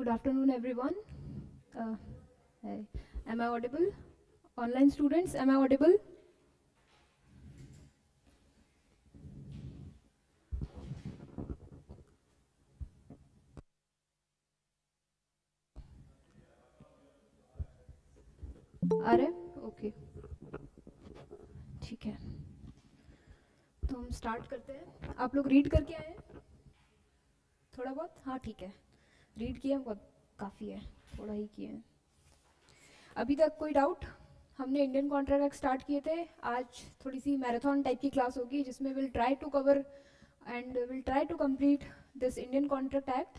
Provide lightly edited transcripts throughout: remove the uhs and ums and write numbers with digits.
Good afternoon, everyone. Uh, hey, am I audible? Online students, am I audible? आ रहे? Okay, ठीक है। तो हम स्टार्ट करते हैं। आप लोग रीड करके आए हैं? थोड़ा बहुत? हाँ, ठीक है। रीड किए हैं, बहुत काफ़ी है। थोड़ा ही किए हैं। अभी तक कोई डाउट? हमने इंडियन कॉन्ट्रैक्ट एक्ट स्टार्ट किए थे। आज थोड़ी सी मैराथन टाइप की क्लास होगी जिसमें will try to cover and will try to complete this Indian contract act.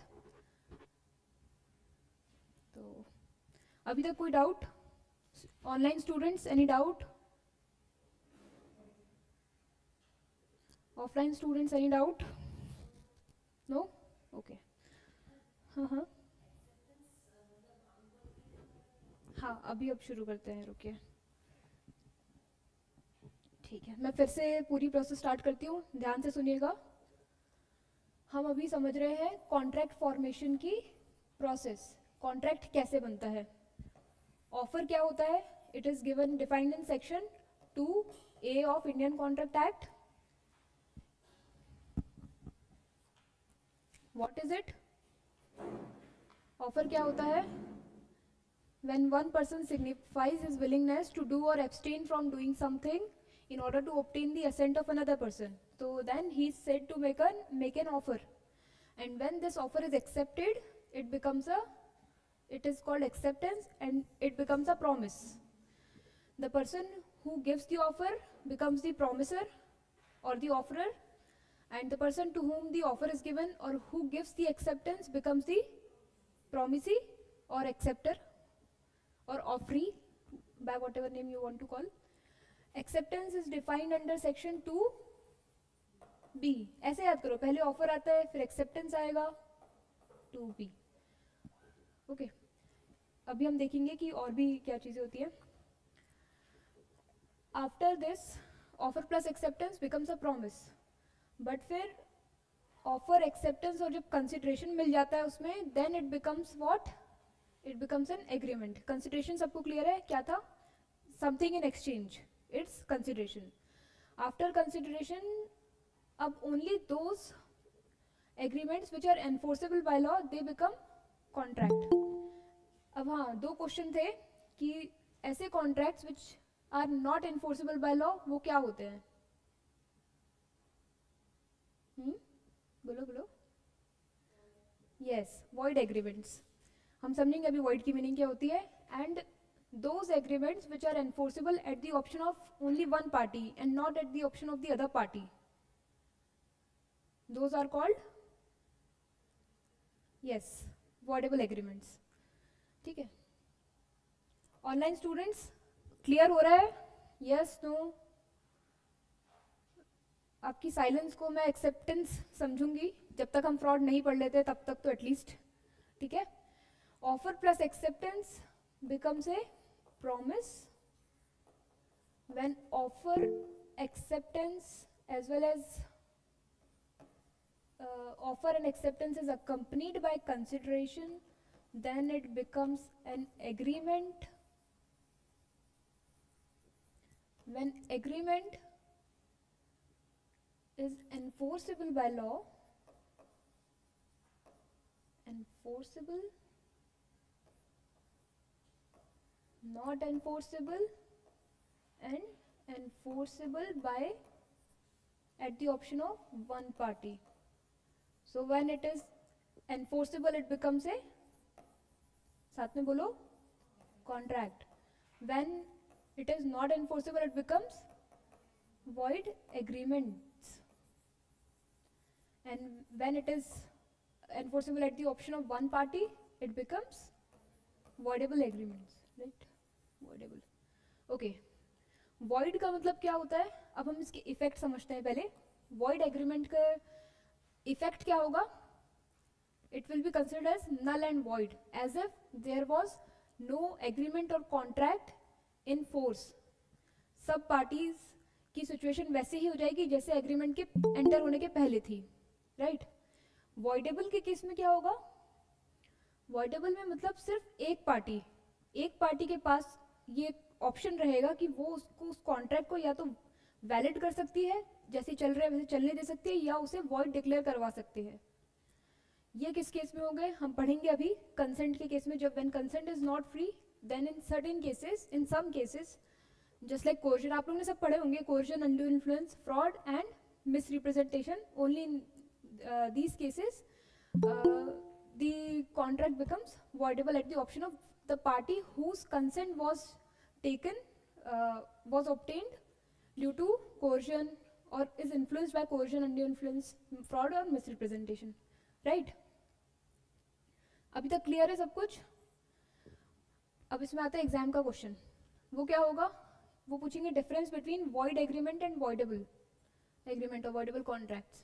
तो अभी तक कोई doubt? Online students, any doubt? Offline students, any doubt? No? Okay. हाँ हाँ हाँ, अभी अब शुरू करते हैं, रुकिए। ठीक है, मैं फिर से पूरी प्रोसेस स्टार्ट करती हूँ, ध्यान से सुनिएगा। हम अभी समझ रहे हैं कॉन्ट्रैक्ट फॉर्मेशन की प्रोसेस। कॉन्ट्रैक्ट कैसे बनता है? ऑफर क्या होता है? It is given defined in section 2A of Indian contract act. What is it? Offer क्या होता है? When one person signifies his willingness to do or abstain from doing something in order to obtain the assent of another person, so then he is said to make an offer. And when this offer is accepted, it is called acceptance, and it becomes a promise. The person who gives the offer becomes the promiser or the offerer, and the person to whom the offer is given or who gives the acceptance becomes the promisee or acceptor or offeree, by whatever name you want to call. Acceptance is defined under section 2B. ऐसे याद करो, पहले offer आता है, फिर acceptance आएगा, 2B. Okay, अभी हम देखेंगे कि और भी क्या चीज़ें होती है. After this offer plus acceptance becomes a promise. But फिर ऑफर, एक्सेप्टेंस और जब कंसिडरेशन मिल जाता है उसमें, then it becomes what? It becomes an agreement. Consideration सबको क्लियर है क्या था? Something in exchange, it's consideration. After consideration, अब only those agreements which are enforceable by law they become contract. अब हाँ, दो क्वेश्चन थे कि ऐसे contracts which are not enforceable by law वो क्या होते हैं? बोलो बोलो. Yes, void agreements. हम समझेंगे अभी वॉइड की मीनिंग क्या होती है. And those agreements which are enforceable at the option of only one party and not at the option of the other party, those are called, yes, voidable agreements. ठीक है. Online students, clear हो रहा है? Yes, no? आपकी silence को मैं acceptance समझूंगी. जब तक हम फ्रॉड नहीं पढ़ लेते तब तक तो एटलीस्ट. ठीक है. Offer plus acceptance becomes a promise. When offer, acceptance as well as offer and acceptance is accompanied by consideration, then it becomes an agreement. When agreement is enforceable by law, enforceable, not enforceable, and enforceable by at the option of one party. So when it is enforceable, it becomes a, साथ में बोलो, contract. When it is not enforceable, it becomes void agreements. And when it is enforceable at the option of one party, it becomes voidable agreements, right? Voidable. Okay. void का मतलब क्या होता है? अब हम इसके इफेक्ट समझते हैं पहले. void agreement का इफेक्ट क्या होगा? It will be considered as null and void, as if there was no agreement or contract in force. सब पार्टीज की सिचुएशन वैसे ही हो जाएगी जैसे एग्रीमेंट के एंटर होने के पहले थी, राइट? voidable के केस में क्या होगा? वॉइडेबल में मतलब सिर्फ एक पार्टी के पास ये ऑप्शन रहेगा कि वो उसको उस कॉन्ट्रैक्ट को या तो वैलिड कर सकती है, जैसे चल रहा है वैसे चलने दे सकती है, या उसे वॉइड डिक्लेयर करवा सकती है। ये किस केस में हो गए, हम पढ़ेंगे अभी कंसेंट के केस में। जब when consent is not free, then in certain cases, in some cases, just like coercion, आप लोगों ने सब पढ़े होंगे, coercion, undue influence, fraud and misrepresentation, only in these cases the contract becomes voidable at the option of the party whose consent was taken, was obtained due to coercion or is influenced by coercion, undue influence, fraud or misrepresentation, right? अभी तक clear है सब कुछ? अब इसमें आता है exam का क्वेश्चन। वो क्या होगा, वो पूछेंगे difference between void agreement and voidable agreement और वॉइडेबल कॉन्ट्रैक्ट्स।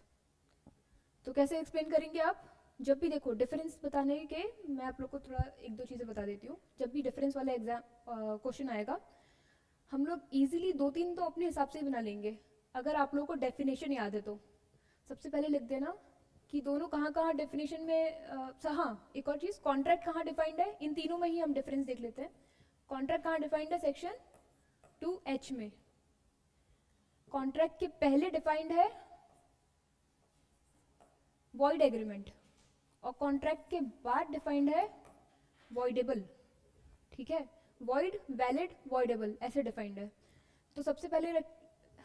तो कैसे एक्सप्लेन करेंगे आप? जब भी देखो डिफरेंस बताने के, मैं आप लोग को थोड़ा एक दो चीज़ें बता देती हूँ। जब भी डिफरेंस वाला एग्जाम क्वेश्चन आएगा, हम लोग इजीली 2-3 तो अपने हिसाब से ही बना लेंगे। अगर आप लोगों को डेफिनेशन याद है तो सबसे पहले लिख देना कि दोनों कहाँ कहाँ डेफिनेशन में। हाँ, एक और चीज़, कॉन्ट्रैक्ट कहाँ डिफाइंड है, इन तीनों में ही हम डिफरेंस देख लेते हैं। कॉन्ट्रैक्ट कहाँ डिफाइंड है, सेक्शन 2H में। कॉन्ट्रैक्ट के पहले डिफाइंड है वॉइड एग्रीमेंट, और कॉन्ट्रैक्ट के बाद डिफाइंड है वॉइडेबल। ठीक है, वॉइड, वैलिड, वॉइडेबल, ऐसे डिफाइंड है। तो सबसे पहले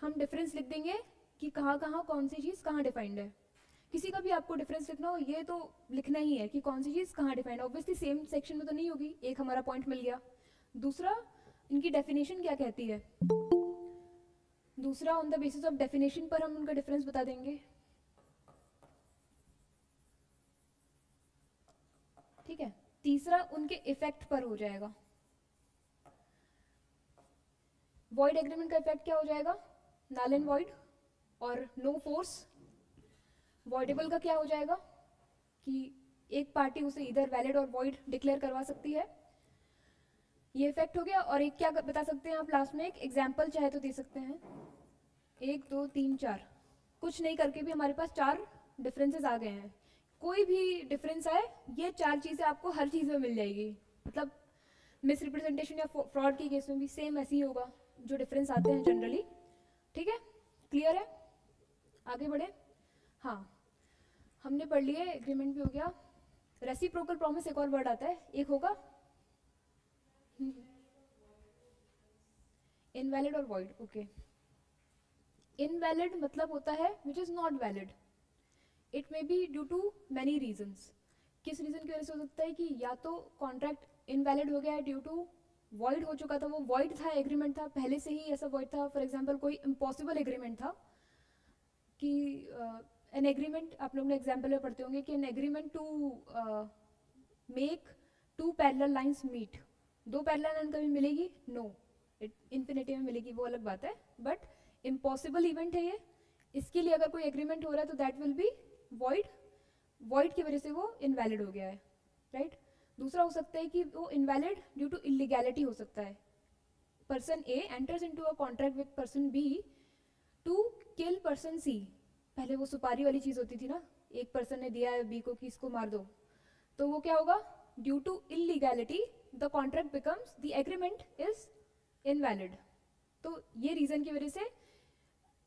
हम डिफरेंस लिख देंगे कि कहाँ कहाँ कौन सी चीज़ कहाँ डिफाइंड है। किसी का भी आपको डिफरेंस लिखना हो, ये तो लिखना ही है कि कौन सी चीज़ कहाँ डिफाइंड है। ऑब्वियसली सेम सेक्शन में तो नहीं होगी, एक हमारा पॉइंट मिल गया। दूसरा, इनकी डेफिनेशन क्या कहती है। दूसरा, on the basis of definition पर हम उनका डिफरेंस बता देंगे। ठीक है, तीसरा उनके इफेक्ट पर हो जाएगा। वॉइड एग्रीमेंट का इफेक्ट क्या हो जाएगा, नल एंड वॉइड और नो फोर्स। वॉइडेबल का क्या हो जाएगा कि एक पार्टी उसे इधर वैलिड और वॉइड डिक्लेयर करवा सकती है। ये इफेक्ट हो गया। और एक क्या बता सकते हैं आप लास्ट में, एक एग्जाम्पल चाहे तो दे सकते हैं। 1 2 3 4, कुछ नहीं करके भी हमारे पास 4 डिफरेंसेस आ गए हैं। कोई भी डिफरेंस आए, ये 4 चीज़ें आपको हर चीज़ में मिल जाएगी। मतलब मिसरिप्रेजेंटेशन या फ्रॉड के केस में भी सेम ऐसे ही होगा जो डिफरेंस आते हैं जनरली। ठीक है, क्लियर है? आगे बढ़े। हाँ, हमने पढ़ लिया, एग्रीमेंट भी हो गया। रेसिप्रोकल प्रॉमिस एक और वर्ड आता है, एक होगा इनवैलिड और वॉइड। ओके, इनवैलिड मतलब होता है which is not valid. It may be due to many reasons. किस रीजन की वजह से हो सकता है कि या तो कॉन्ट्रैक्ट इनवैलिड हो गया है ड्यू टू वॉइड हो चुका था, वो वॉइड था, एग्रीमेंट था पहले से ही ऐसा वॉइड था। फॉर एग्जांपल कोई इम्पॉसिबल एग्रीमेंट था कि एन एग्रीमेंट, आप लोग ने एग्जाम्पल में पढ़ते होंगे कि an agreement to make 2 parallel lines meet. 2 parallel line कभी मिलेगी? नो, इन्फिनिटी में मिलेगी, वो अलग बात है। बट इम्पॉसिबल इवेंट है ये, इसके लिए अगर कोई एग्रीमेंट हो रहा है तो that will be void. Void की वजह से वो इनवैलिड हो गया है, राइट? दूसरा हो सकता है कि वो इनवैलिड ड्यू टू इलीगैलिटी हो सकता है। Person A enters into a contract with person B to kill person C. पहले वो सुपारी वाली चीज होती थी ना, एक पर्सन ने दिया है बी को कि इसको मार दो, तो वो क्या होगा, due to illegality the contract becomes, the agreement is invalid. तो ये रीजन की वजह से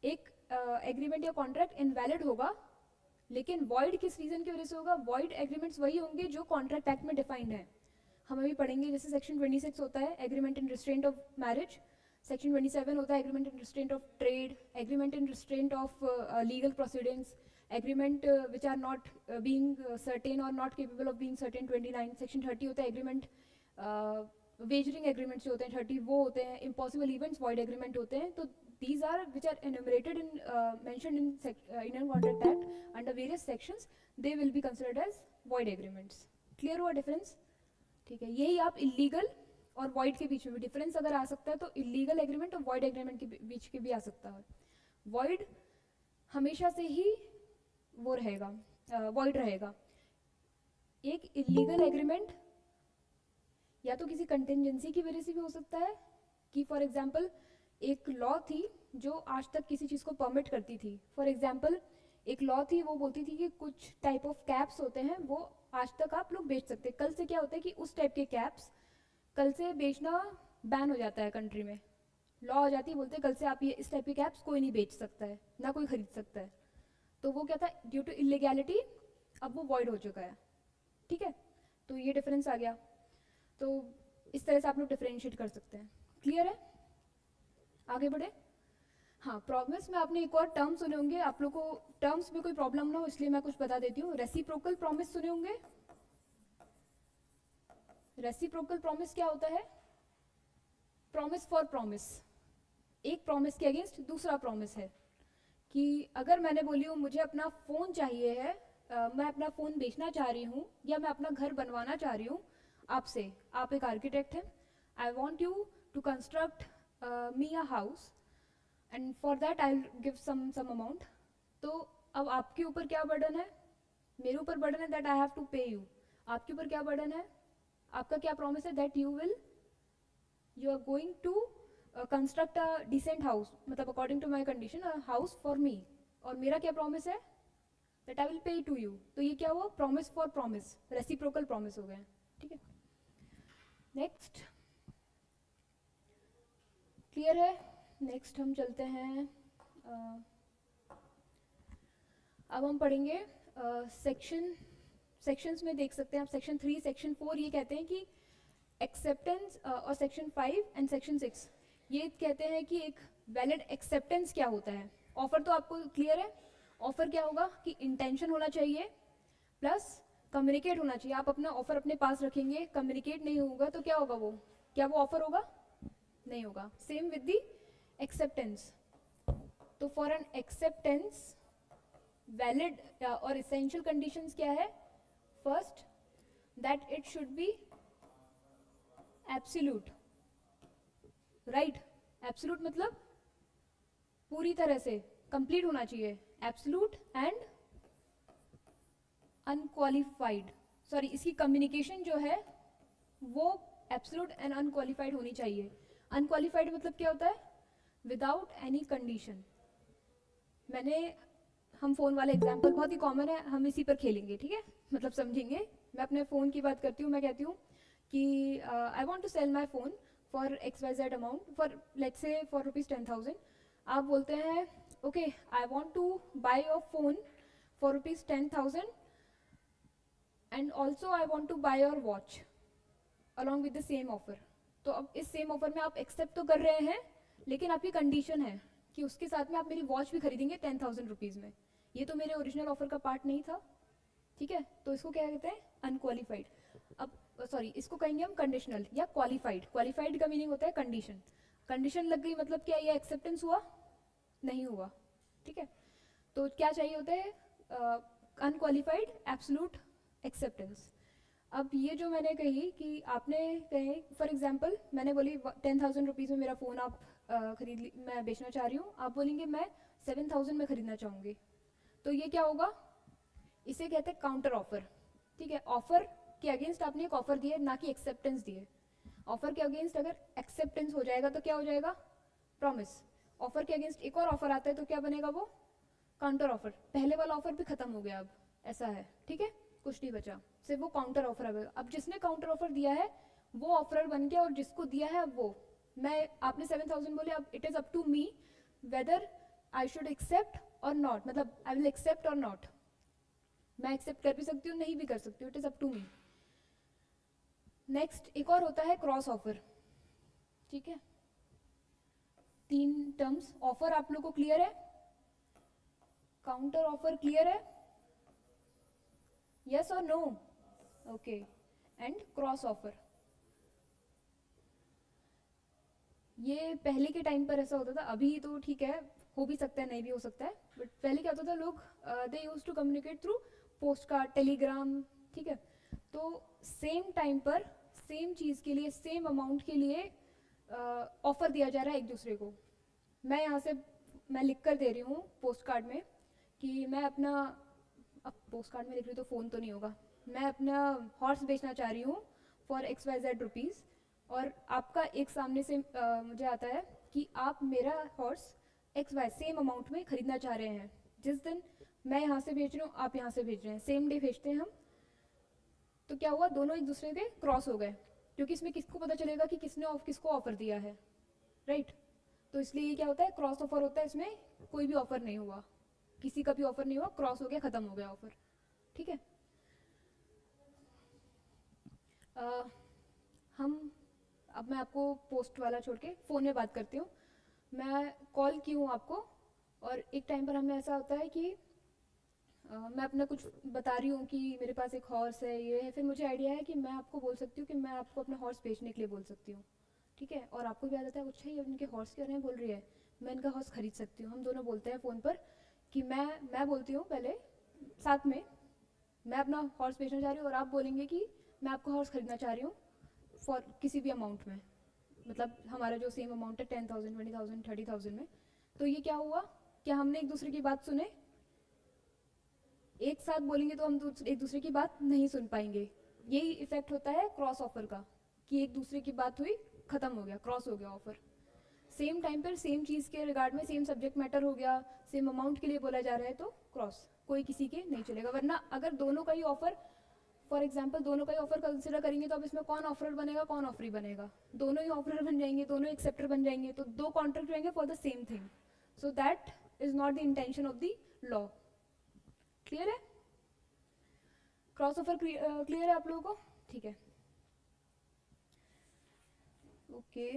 एक एग्रीमेंट या कॉन्ट्रैक्ट इनवैलिड होगा। लेकिन वॉइड किस रीजन की वजह से होगा? वॉइड एग्रीमेंट्स वही होंगे जो कॉन्ट्रैक्ट एक्ट में डिफाइंड है। हम अभी पढ़ेंगे, जैसे सेक्शन 26 होता है agreement in restraint of marriage, section 27 होता है agreement in restraint of trade, agreement in restraint of legal proceedings, agreement which are not being certain और not capable of being certain 29। Section 30 होता है एग्रीमेंट, वेजरिंग एग्रीमेंट्स जो होते हैं 30 वो होते हैं। इम्पॉसिबल इवेंट्स वॉइड एग्रीमेंट होते हैं। तो these are which are enumerated in mentioned in Indian Contract Act under various sections, they will be considered as void agreements. clear हुआ डिफरेंस? ठीक है, यही आप इलीगल और void के बीच में भी डिफरेंस अगर आ सकता है तो इलीगल एग्रीमेंट और void एग्रीमेंट के बीच के भी आ सकता है। void हमेशा से ही वो रहेगा, void रहेगा। एक इलीगल एग्रीमेंट या तो किसी कंटिजेंसी की वजह से भी हो सकता है कि फॉर एग्जाम्पल एक लॉ थी जो आज तक किसी चीज़ को परमिट करती थी। फॉर एग्जाम्पल एक लॉ थी, वो बोलती थी कि कुछ टाइप ऑफ कैप्स होते हैं वो आज तक आप लोग बेच सकते हैं, कल से क्या होता है कि उस टाइप के कैप्स कल से बेचना बैन हो जाता है कंट्री में, लॉ हो जाती है, बोलते हैं कल से आप ये इस टाइप के कैप्स कोई नहीं बेच सकता है, ना कोई खरीद सकता है। तो वो क्या था, ड्यू टू इलीगैलिटी अब वो वॉइड हो चुका है। ठीक है, तो ये डिफरेंस आ गया। तो इस तरह से आप लोग डिफरेंशिएट कर सकते हैं। क्लियर है, आगे बढ़े। हाँ, प्रॉमिस में आपने एक और टर्म सुने होंगे, आप लोग को टर्म्स में कोई प्रॉब्लम ना हो इसलिए मैं कुछ बता देती हूँ। रेसिप्रोकल प्रॉमिस सुने होंगे। रेसिप्रोकल प्रॉमिस क्या होता है? प्रॉमिस फॉर प्रॉमिस, एक प्रॉमिस के अगेंस्ट दूसरा प्रॉमिस है कि अगर मैंने बोली हूँ मुझे अपना फ़ोन चाहिए है, मैं अपना फ़ोन बेचना चाह रही हूँ या मैं अपना घर बनवाना चाह रही हूँ आपसे, आप एक आर्किटेक्ट हैं, I want you to construct me a house and for that I give some amount. तो अब आपके ऊपर क्या बर्डन है? मेरे ऊपर बर्डन है that I have to pay you. आपके ऊपर क्या बर्डन है? आपका क्या प्रॉमिस है? That you are going to construct a decent house, मतलब according to my condition a house for me. और मेरा क्या प्रॉमिस है? That I will pay to you. तो ये क्या हुआ? Promise for promise, reciprocal promise हो गए। ठीक है, नेक्स्ट। क्लियर है? नेक्स्ट हम चलते हैं, अब हम पढ़ेंगे सेक्शंस में देख सकते हैं आप सेक्शन 3, सेक्शन 4 ये कहते हैं कि एक्सेप्टेंस, और सेक्शन 5 एंड सेक्शन 6 ये कहते हैं कि एक वैलिड एक्सेप्टेंस क्या होता है। ऑफर तो आपको क्लियर है, ऑफर क्या होगा कि इंटेंशन होना चाहिए प्लस कम्युनिकेट होना चाहिए। आप अपना ऑफर अपने पास रखेंगे, कम्युनिकेट नहीं होगा तो क्या होगा? वो क्या वो ऑफर होगा? नहीं होगा। Same with the acceptance. तो फॉर एन एक्सेप्टेंस वैलिड और इसेंशियल कंडीशंस क्या है? First, that it should be absolute, right. Absolute मतलब पूरी तरह से कंप्लीट होना चाहिए, एब्सोल्यूट एंड अनक्वालिफाइड। सॉरी, इसकी कम्युनिकेशन जो है वो एब्सोल्यूट एंड अनक्वालिफाइड होनी चाहिए। अनक्वालिफाइड मतलब क्या होता है? Without any condition. हम फ़ोन वाला एग्जाम्पल बहुत ही कॉमन है, हम इसी पर खेलेंगे, ठीक है, मतलब समझेंगे। मैं अपने फ़ोन की बात करती हूँ, मैं कहती हूँ कि I want to sell my phone for XYZ amount, for let's say for ₹10,000। आप बोलते हैं okay, I want to buy your phone for ₹10,000 and also I want to buy your watch along with the same offer. तो अब इस same offer में आप accept तो कर रहे हैं, लेकिन आपकी कंडीशन है कि उसके साथ में आप मेरी वॉच भी खरीदेंगे 10,000 रुपीज़ में। ये तो मेरे ओरिजिनल ऑफर का पार्ट नहीं था, ठीक है, तो इसको क्या कहते हैं? अनक्वालिफाइड। अब सॉरी, इसको कहेंगे हम कंडीशनल या क्वालिफाइड। क्वालिफाइड का मीनिंग होता है कंडीशन। कंडीशन लग गई मतलब क्या? ये एक्सेप्टेंस हुआ? नहीं हुआ, ठीक है। तो क्या चाहिए होता है? Unqualified absolute acceptance. अब ये जो मैंने कही कि आपने कहे फॉर एग्जांपल मैंने बोली 10,000 रुपीज़ में मेरा फ़ोन आप मैं बेचना चाह रही हूँ, आप बोलेंगे मैं 7,000 में ख़रीदना चाहूँगी। तो ये क्या होगा? इसे कहते हैं काउंटर ऑफर, ठीक है। ऑफर के अगेंस्ट आपने एक ऑफर दिए, ना कि एक्सेप्टेंस दिए। ऑफर के अगेंस्ट अगर एक्सेप्टेंस हो जाएगा तो क्या हो जाएगा? प्रॉमिस। ऑफर के अगेंस्ट एक और ऑफर आता है तो क्या बनेगा? वो काउंटर ऑफर। पहले वाला ऑफर भी खत्म हो गया, अब ऐसा है, ठीक है, कुछ नहीं बचा, सिर्फ वो काउंटर ऑफर आएगा। अब जिसने काउंटर ऑफर दिया है वो ऑफर बन गया, और जिसको दिया है अब वो, मैं आपने 7,000 बोले, अब it is up to me whether I should accept और नॉट, मतलब आई विल एक्सेप्ट और नॉट। मैं एक्सेप्ट कर भी सकती हूँ, नहीं भी कर सकती हूँ, it is up to me. Next एक और होता है क्रॉस ऑफर, ठीक है। 3 टर्म्स, ऑफर आप लोग को क्लियर है, काउंटर ऑफर क्लियर है, यस और no? Okay, and cross offer. ये पहले के टाइम पर ऐसा होता था, अभी तो ठीक है, हो भी सकता है, नहीं भी हो सकता है, बट पहले क्या होता था, लोग they use to communicate through post card, telegram, ठीक है। तो सेम टाइम पर सेम चीज़ के लिए, सेम अमाउंट के लिए ऑफर दिया जा रहा है एक दूसरे को। मैं यहाँ से मैं लिख कर दे रही हूँ पोस्ट कार्ड में कि मैं अपना, अब पोस्ट कार्ड में लिख रही हूँ तो फ़ोन तो नहीं होगा, मैं अपना हॉर्स बेचना चाह रही हूँ फॉर XYZ रुपीज़, और आपका एक सामने से मुझे आता है कि आप मेरा हॉर्स XY सेम अमाउंट में ख़रीदना चाह रहे हैं। जिस दिन मैं यहाँ से भेज रही हूँ, आप यहाँ से भेज रहे हैं, सेम डे भेजते हैं हम, तो क्या हुआ, दोनों एक दूसरे के क्रॉस हो गए, क्योंकि इसमें किसको पता चलेगा कि किसने किसको ऑफर दिया है, राइट? तो इसलिए क्या होता है, क्रॉस ऑफर होता है, इसमें कोई भी ऑफर नहीं हुआ, किसी का भी ऑफर नहीं हुआ, क्रॉस हो गया, खत्म हो गया ऑफर, ठीक है। हम अब मैं आपको पोस्ट वाला छोड़ के फ़ोन में बात करती हूँ। मैं कॉल की हूँ आपको, और एक टाइम पर हमें ऐसा होता है कि मैं अपना कुछ बता रही हूँ कि मेरे पास एक हॉर्स है, ये है, फिर मुझे आइडिया है कि मैं आपको बोल सकती हूँ कि मैं आपको अपना हॉर्स बेचने के लिए बोल सकती हूँ, ठीक है। और आपको भी याद आता है, अच्छा ये उनके हॉर्स के बारे में बोल रही है, मैं इनका हॉर्स खरीद सकती हूँ। हम दोनों बोलते हैं फ़ोन पर कि मैं बोलती हूँ पहले साथ में, मैं अपना हॉर्स बेचना चाह रही हूँ, और आप बोलेंगे कि मैं आपका हॉर्स खरीदना चाह रही हूँ फॉर किसी भी अमाउंट में, मतलब हमारा जो सेम अमाउंट है 10,000, 20,000, 30,000 में। तो ये क्या हुआ, क्या हमने एक दूसरे की बात सुने? एक साथ बोलेंगे तो हम एक दूसरे की बात नहीं सुन पाएंगे। यही इफेक्ट होता है क्रॉस ऑफर का, कि एक दूसरे की बात हुई, खत्म हो गया, क्रॉस हो गया ऑफर। सेम टाइम पर सेम चीज़ के रिगार्ड में सेम सब्जेक्ट मैटर हो गया, सेम अमाउंट के लिए बोला जा रहा है, तो क्रॉस, कोई किसी के नहीं चलेगा। वरना अगर दोनों का ही ऑफर, फॉर एग्जाम्पल दोनों का ही ऑफर कंसिडर करेंगे, तो अब इसमें कौन ऑफरर बनेगा, कौन ऑफरी बनेगा? दोनों ही ऑफरर बन जाएंगे, दोनों एक्सेप्टर बन जाएंगे, तो दो कॉन्ट्रैक्ट रहेंगे for the same thing. So that is not the intention of the law. Clear है? क्रॉस ऑफर क्लियर है आप लोगों को? ठीक है, ओके।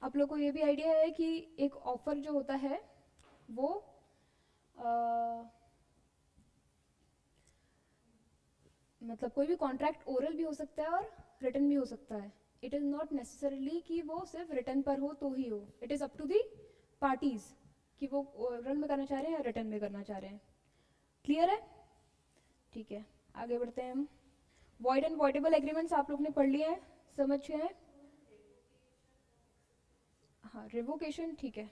आप लोग को ये भी आइडिया है कि एक ऑफर जो होता है वो मतलब कोई भी कॉन्ट्रैक्ट ओरल भी हो सकता है और रिटन भी हो सकता है। इट इज़ नॉट नेसेसरली कि वो सिर्फ रिटन पर हो तो ही हो, it is up to the parties कि वो ओरल में करना चाह रहे हैं या रिटन में करना चाह रहे हैं। क्लियर है? ठीक है, आगे बढ़ते हैं हम। वॉइड एंड वॉइडेबल एग्रीमेंट्स आप लोग ने पढ़ लिए हैं, समझ गए हैं? हाँ, रिवोकेशन, ठीक है।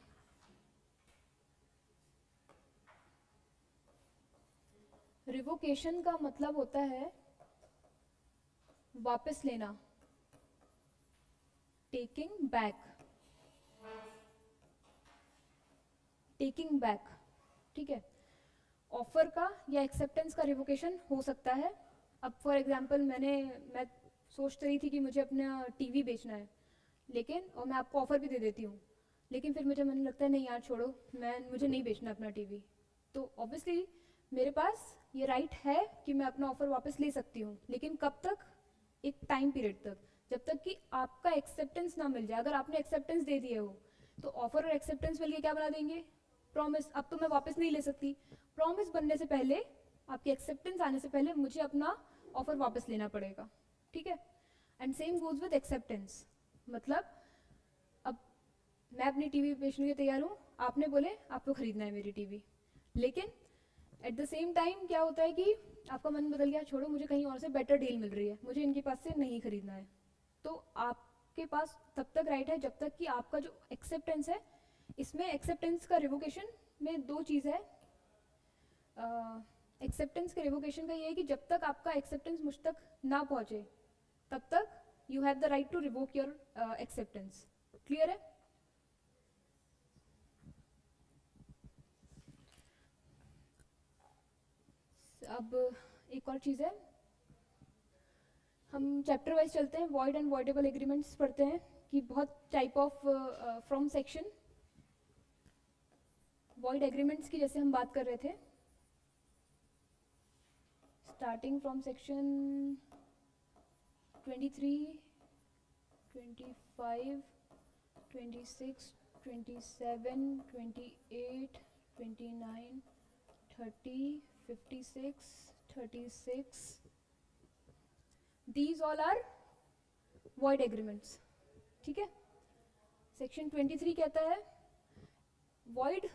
रिवोकेशन का मतलब होता है वापस लेना, टेकिंग बैक, टेकिंग बैक, ठीक है। ऑफर का या एक्सेप्टेंस का रिवोकेशन हो सकता है। अब फॉर एग्जांपल मैं सोच रही थी कि मुझे अपना टीवी बेचना है, लेकिन और मैं आपको ऑफर भी दे देती हूँ, लेकिन फिर मुझे मन लगता है नहीं यार छोड़ो, मुझे नहीं बेचना अपना टीवी। तो ऑब्वियसली मेरे पास ये राइट है कि मैं अपना ऑफर वापस ले सकती हूँ, लेकिन कब तक? एक टाइम पीरियड तक, जब तक कि आपका एक्सेप्टेंस ना मिल जाए। अगर आपने एक्सेप्टेंस दे दिए हो तो ऑफर और एक्सेप्टेंस मिलके क्या बना देंगे? प्रॉमिस। अब तो मैं वापस नहीं ले सकती, प्रॉमिस बनने से पहले, आपकी एक्सेप्टेंस आने से पहले मुझे अपना ऑफर वापस लेना पड़ेगा, ठीक है। And same goes with acceptance, मतलब अब मैं अपनी टीवी बेचने के लिए तैयार हूँ, आपने बोले आपको खरीदना है मेरी टीवी, लेकिन एट द सेम टाइम क्या होता है कि आपका मन बदल गया, छोड़ो मुझे कहीं और से बेटर डील मिल रही है, मुझे इनके पास से नहीं खरीदना है। तो आपके पास तब तक राइट है जब तक कि आपका जो एक्सेप्टेंस है, इसमें एक्सेप्टेंस का रिवोकेशन में दो चीज़ है। एक्सेप्टेंस के रिवोकेशन का ये है कि जब तक आपका एक्सेप्टेंस मुझ तक ना पहुंचे तब तक you have the right to revoke your acceptance. Clear है? अब एक और चीज़ है, हम चैप्टर वाइज चलते हैं। वॉइड एंड वॉइडेबल एग्रीमेंट्स पढ़ते हैं कि बहुत type of from section void agreements की जैसे हम बात कर रहे थे, starting from section 23, 25, 26, 27, 28, 29, 30, 56, 36, these all are void agreements, ठीक है। सेक्शन 23 कहता है void,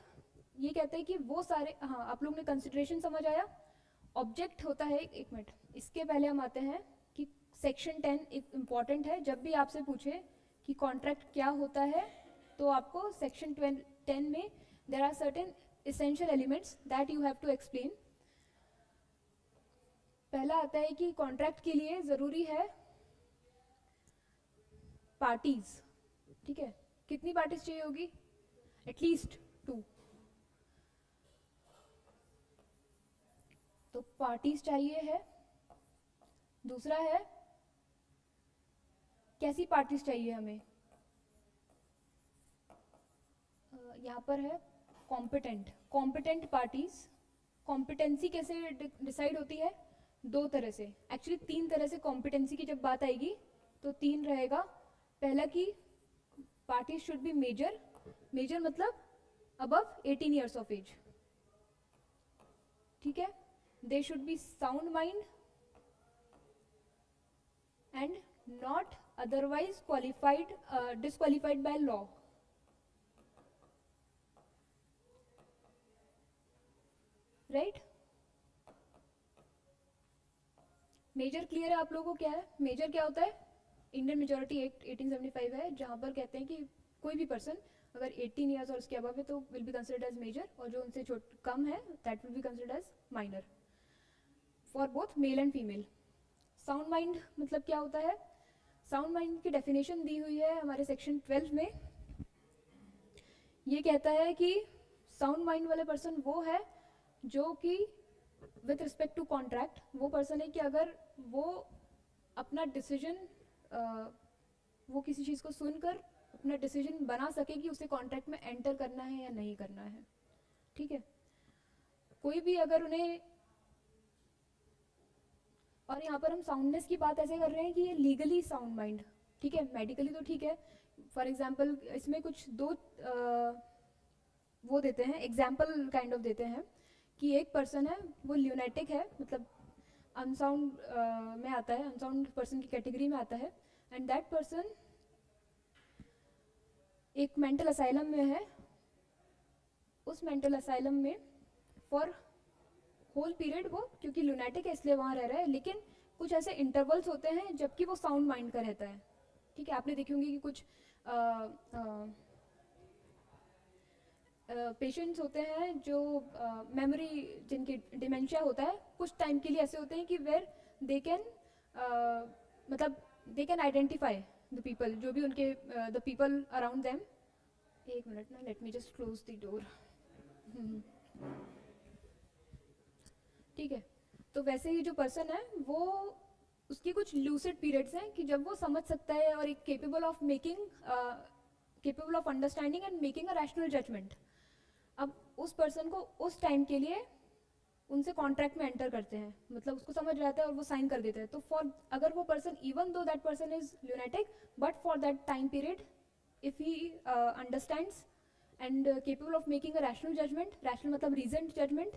ये कहता है कि वो सारे, हाँ आप लोग ने कंसिडरेशन समझ आया। ऑब्जेक्ट होता है, एक मिनट इसके पहले हम आते हैं कि सेक्शन 10 एक इम्पॉर्टेंट है। जब भी आपसे पूछे कि कॉन्ट्रैक्ट क्या होता है, तो आपको सेक्शन 10 में there are certain essential elements that you have to explain। पहला आता है कि कॉन्ट्रैक्ट के लिए ज़रूरी है पार्टीज, ठीक है। कितनी पार्टीज चाहिए होगी? एटलीस्ट 2. तो पार्टीज चाहिए है. दूसरा है कैसी पार्टीज चाहिए हमें. यहाँ पर है कॉम्पिटेंट पार्टीज. कॉम्पिटेंसी कैसे डिसाइड होती है? 2 तरह से, एक्चुअली 3 तरह से कॉम्पिटेंसी की जब बात आएगी तो 3 रहेगा. पहला कि पार्टीज शुड बी मेजर मतलब अबव 18 ईयर्स ऑफ एज. ठीक है. They should be sound mind and not otherwise disqualified by law. Right. Major clear है आप लोगों को? क्या है मेजर? क्या होता है? इंडियन मेजोरिटी एक्ट 1875 है, जहां पर कहते हैं कि कोई भी पर्सन अगर 18 ईयर्स और उसके अबव है तो will be considered as major, और जो उनसे कम है that will be considered as minor for both male and female. Sound mind मतलब क्या होता है? साउंड माइंड की डेफिनेशन दी हुई है हमारे सेक्शन 12 में. ये कहता है कि साउंड माइंड वाले पर्सन वो है जो कि विथ रिस्पेक्ट टू कॉन्ट्रैक्ट वो पर्सन है कि अगर वो अपना डिसीजन वो किसी चीज़ को सुनकर अपना डिसीजन बना सके कि उसे कॉन्ट्रैक्ट में एंटर करना है या नहीं करना है. ठीक है. कोई भी अगर उन्हें, और यहाँ पर हम साउंडनेस की बात ऐसे कर रहे हैं कि ये लीगली साउंड माइंड. ठीक है. मेडिकली तो ठीक है. फॉर एग्जाम्पल इसमें कुछ 2 वो देते हैं, एग्जाम्पल काइंड ऑफ देते हैं कि एक पर्सन है वो ल्यूनेटिक है, मतलब अनसाउंड में आता है, अनसाउंड पर्सन की कैटेगरी में आता है, एंड दैट पर्सन एक मेंटल असाइलम में है. उस मेंटल असाइलम में फॉर होल पीरियड वो, क्योंकि ल्यूनेटिक है इसलिए वहाँ रह रहा है, लेकिन कुछ ऐसे इंटरवल्स होते हैं जबकि वो साउंड माइंड का रहता है. ठीक है. आपने देखी होंगी कि कुछ पेशेंट्स होते हैं जो मेमोरी जिनकी डिमेंशिया होता है, कुछ टाइम के लिए ऐसे होते हैं कि वेयर दे कैन मतलब they can identify the people, जो भी उनके द पीपल अराउंड देम. एक मिनट ना, let me just close the door. ठीक है. तो वैसे ही जो पर्सन है वो उसकी कुछ लूसिड पीरियड्स हैं कि जब वो समझ सकता है और एक capable of understanding and making a rational judgment. अब उस पर्सन को उस टाइम के लिए उनसे कॉन्ट्रैक्ट में एंटर करते हैं, मतलब उसको समझ रहता है और वो साइन कर देते हैं. तो फॉर अगर वो person even though that person is lunatic, but for that time period if he understands and capable of making a rational judgment, rational मतलब रीजन्ड जजमेंट,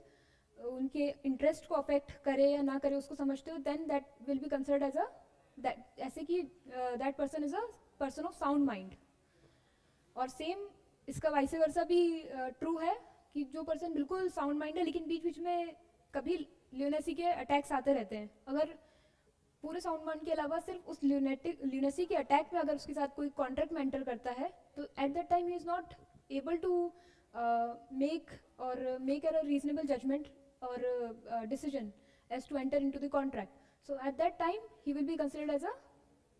उनके इंटरेस्ट को अफेक्ट करे या ना करे उसको समझते हो, then that will be considered as that, ऐसे कि that person is a person of sound mind. और सेम इसका वाइस वर्सा भी ट्रू है कि जो पर्सन बिल्कुल साउंड माइंड है लेकिन बीच बीच में कभी ल्यूनेसी के अटैक्स आते रहते हैं, अगर पूरे साउंड माइंड के अलावा सिर्फ उस ल्यूनेसी के अटैक में अगर उसके साथ कोई कॉन्ट्रैक्ट में एंटर करता है तो at that time he is not able to make a reasonable judgment or decision as to enter into the contract. So at that time he will be considered as a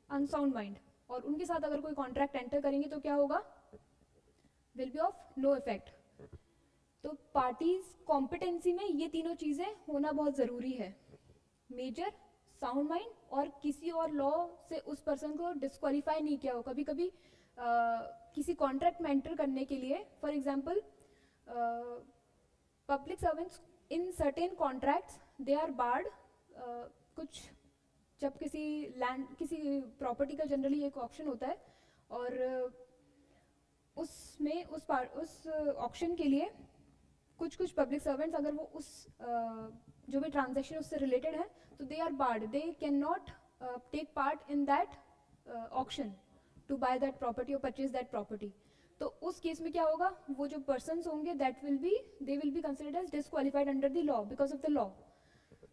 unsound mind. और उनके साथ अगर कोई contract enter करेंगे तो क्या होगा? Will be of no effect. तो पार्टीज कॉम्पिटेंसी में ये तीनों चीजें होना बहुत जरूरी है, मेजर, साउंड माइंड, और किसी और लॉ से उस पर्सन को डिस्क्वालीफाई नहीं किया हो. कभी कभी किसी कॉन्ट्रैक्ट में एंटर करने के लिए, for example public servants in certain contracts they are barred. कुछ जब किसी लैंड, किसी प्रॉपर्टी का जनरली एक ऑक्शन होता है और उसमें उस ऑक्शन के लिए कुछ कुछ पब्लिक सर्वेंट्स अगर वो उस जो भी ट्रांजैक्शन उससे रिलेटेड है तो they are barred, they can not take part in that auction to buy that property और परचेज दैट प्रॉपर्टी. तो उस केस में क्या होगा? वो जो पर्सन्स होंगे they will be considered as disqualified under the law because of the law.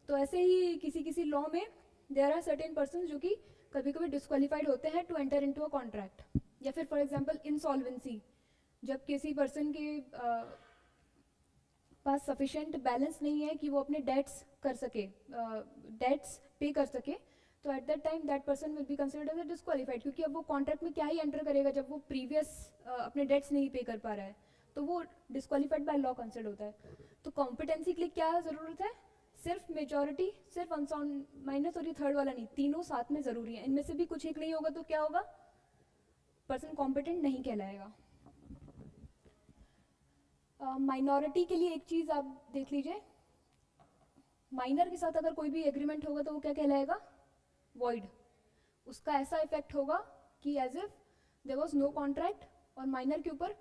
तो ऐसे ही किसी किसी लॉ में देयर आर सर्टेन पर्सन्स जो कि कभी कभी डिस्क्वालिफाइड होते हैं to enter into a contract. या फिर फॉर एग्जांपल इंसॉल्वेंसी, जब किसी पर्सन के पास सफिशिएंट बैलेंस नहीं है कि वो अपने डेट्स कर सके, डेट्स पे कर सके, तो at that time that person will be considered as disqualified, क्योंकि अब वो कॉन्ट्रैक्ट में क्या ही एंटर करेगा जब वो प्रीवियस अपने डेट्स नहीं पे कर पा रहा है, तो वो डिस्क्वालीफाइड बाय लॉ कंसिडर होता है। तो कॉम्पिटेंसी के लिए क्या ज़रूरत है? सिर्फ मेजॉरिटी, सिर्फ अनसाउंड माइनस और ये थर्ड वाला नहीं, तीनों साथ में ज़रूरी है। इनमें से भी कुछ एक नहीं होगा तो क्या होगा? पर्सन कॉम्पिटेंट नहीं कहलाएगा। माइनॉरिटी के लिए एक चीज़ आप देख लीजिए, माइनर के साथ अगर कोई भी एग्रीमेंट होगा तो वो क्या कहलाएगा? वॉइड। उसका ऐसा इफेक्ट होगा कि as if there was no contract, और माइनर के ऊपर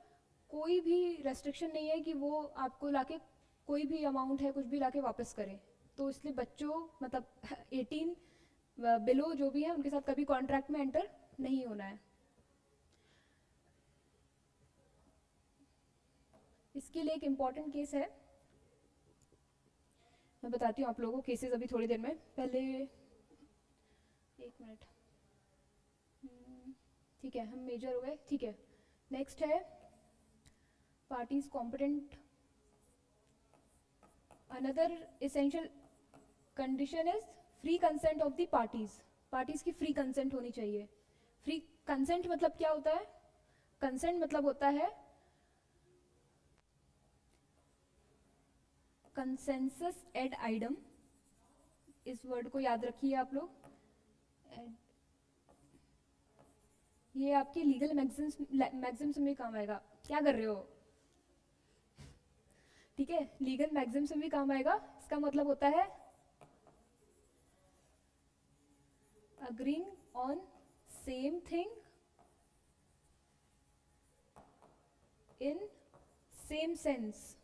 कोई भी रेस्ट्रिक्शन नहीं है कि वो आपको लाके कोई भी अमाउंट है कुछ भी लाके वापस करे। तो इसलिए बच्चों मतलब 18 बिलो जो भी है उनके साथ कभी कॉन्ट्रैक्ट में एंटर नहीं होना है। इसके लिए एक इम्पॉर्टेंट केस है, मैं बताती हूँ आप लोगों को केसेस अभी थोड़ी देर में। पहले एक मिनट, ठीक है, हम मेजर हो गए, ठीक है। नेक्स्ट है parties competent. Another essential condition is free consent of the parties. Parties की फ्री कंसेंट होनी चाहिए। फ्री कंसेंट मतलब क्या होता है? कंसेंट मतलब होता है कंसेंसस एड आइडम। इस वर्ड को याद रखिए आप लोग। ये आपके लीगल मैक्सिम्स में काम आएगा। क्या कर रहे हो? ठीक है, लीगल मैक्सिम्स में भी काम आएगा। इसका मतलब होता है agreeing on same thing in same sense,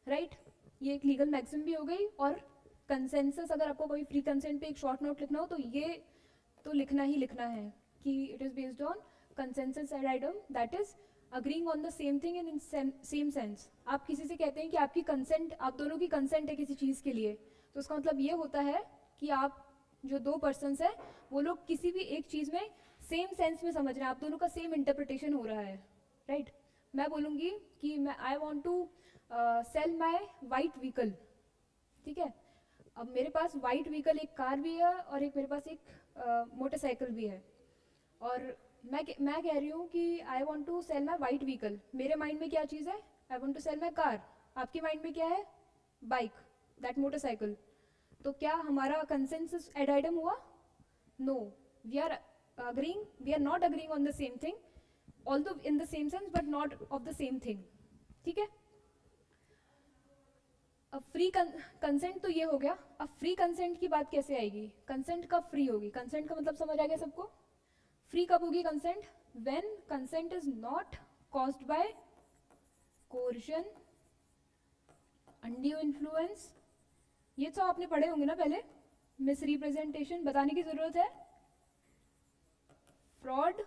right? ये एक लीगल मैक्सिम भी हो गई। और कंसेंसस, अगर आपको कोई फ्री कंसेंट पे एक शॉर्ट नोट लिखना हो तो ये तो लिखना ही लिखना है कि it is based on consensus ad idem, that is agreeing on the same thing in same sense. आप किसी से कहते हैं कि आपकी कंसेंट, आप दोनों की कंसेंट है किसी चीज़ के लिए, तो उसका मतलब ये होता है कि आप जो दो पर्सन्स हैं वो लोग किसी भी एक चीज़ में सेम सेंस में समझ रहे हैं, आप दोनों का सेम इंटरप्रिटेशन हो रहा है, राइट? मैं बोलूँगी कि मैं I want to sell my white vehicle, ठीक है? अब मेरे पास वाइट व्हीकल, एक कार भी है और एक मेरे पास एक मोटरसाइकिल भी है, और मैं कह रही हूँ कि I want to sell my white vehicle. मेरे माइंड में क्या चीज़ है? I want to sell my car. आपके माइंड में क्या है? Bike, that motorcycle. तो क्या हमारा कंसेंसस एड आइडम हुआ? No, we are agreeing, we are not agreeing on the same thing, although in the same sense but not of the same thing, ठीक है? अब फ्री कंसेंट तो ये हो गया। अब फ्री कंसेंट की बात कैसे आएगी? कंसेंट कब फ्री होगी? कंसेंट का मतलब समझ आ गया सबको? फ्री कब होगी consent? When consent is not caused by coercion, undue influence, ये तो आपने पढ़े होंगे ना पहले, मिस रिप्रेजेंटेशन, बताने की जरूरत है, फ्रॉड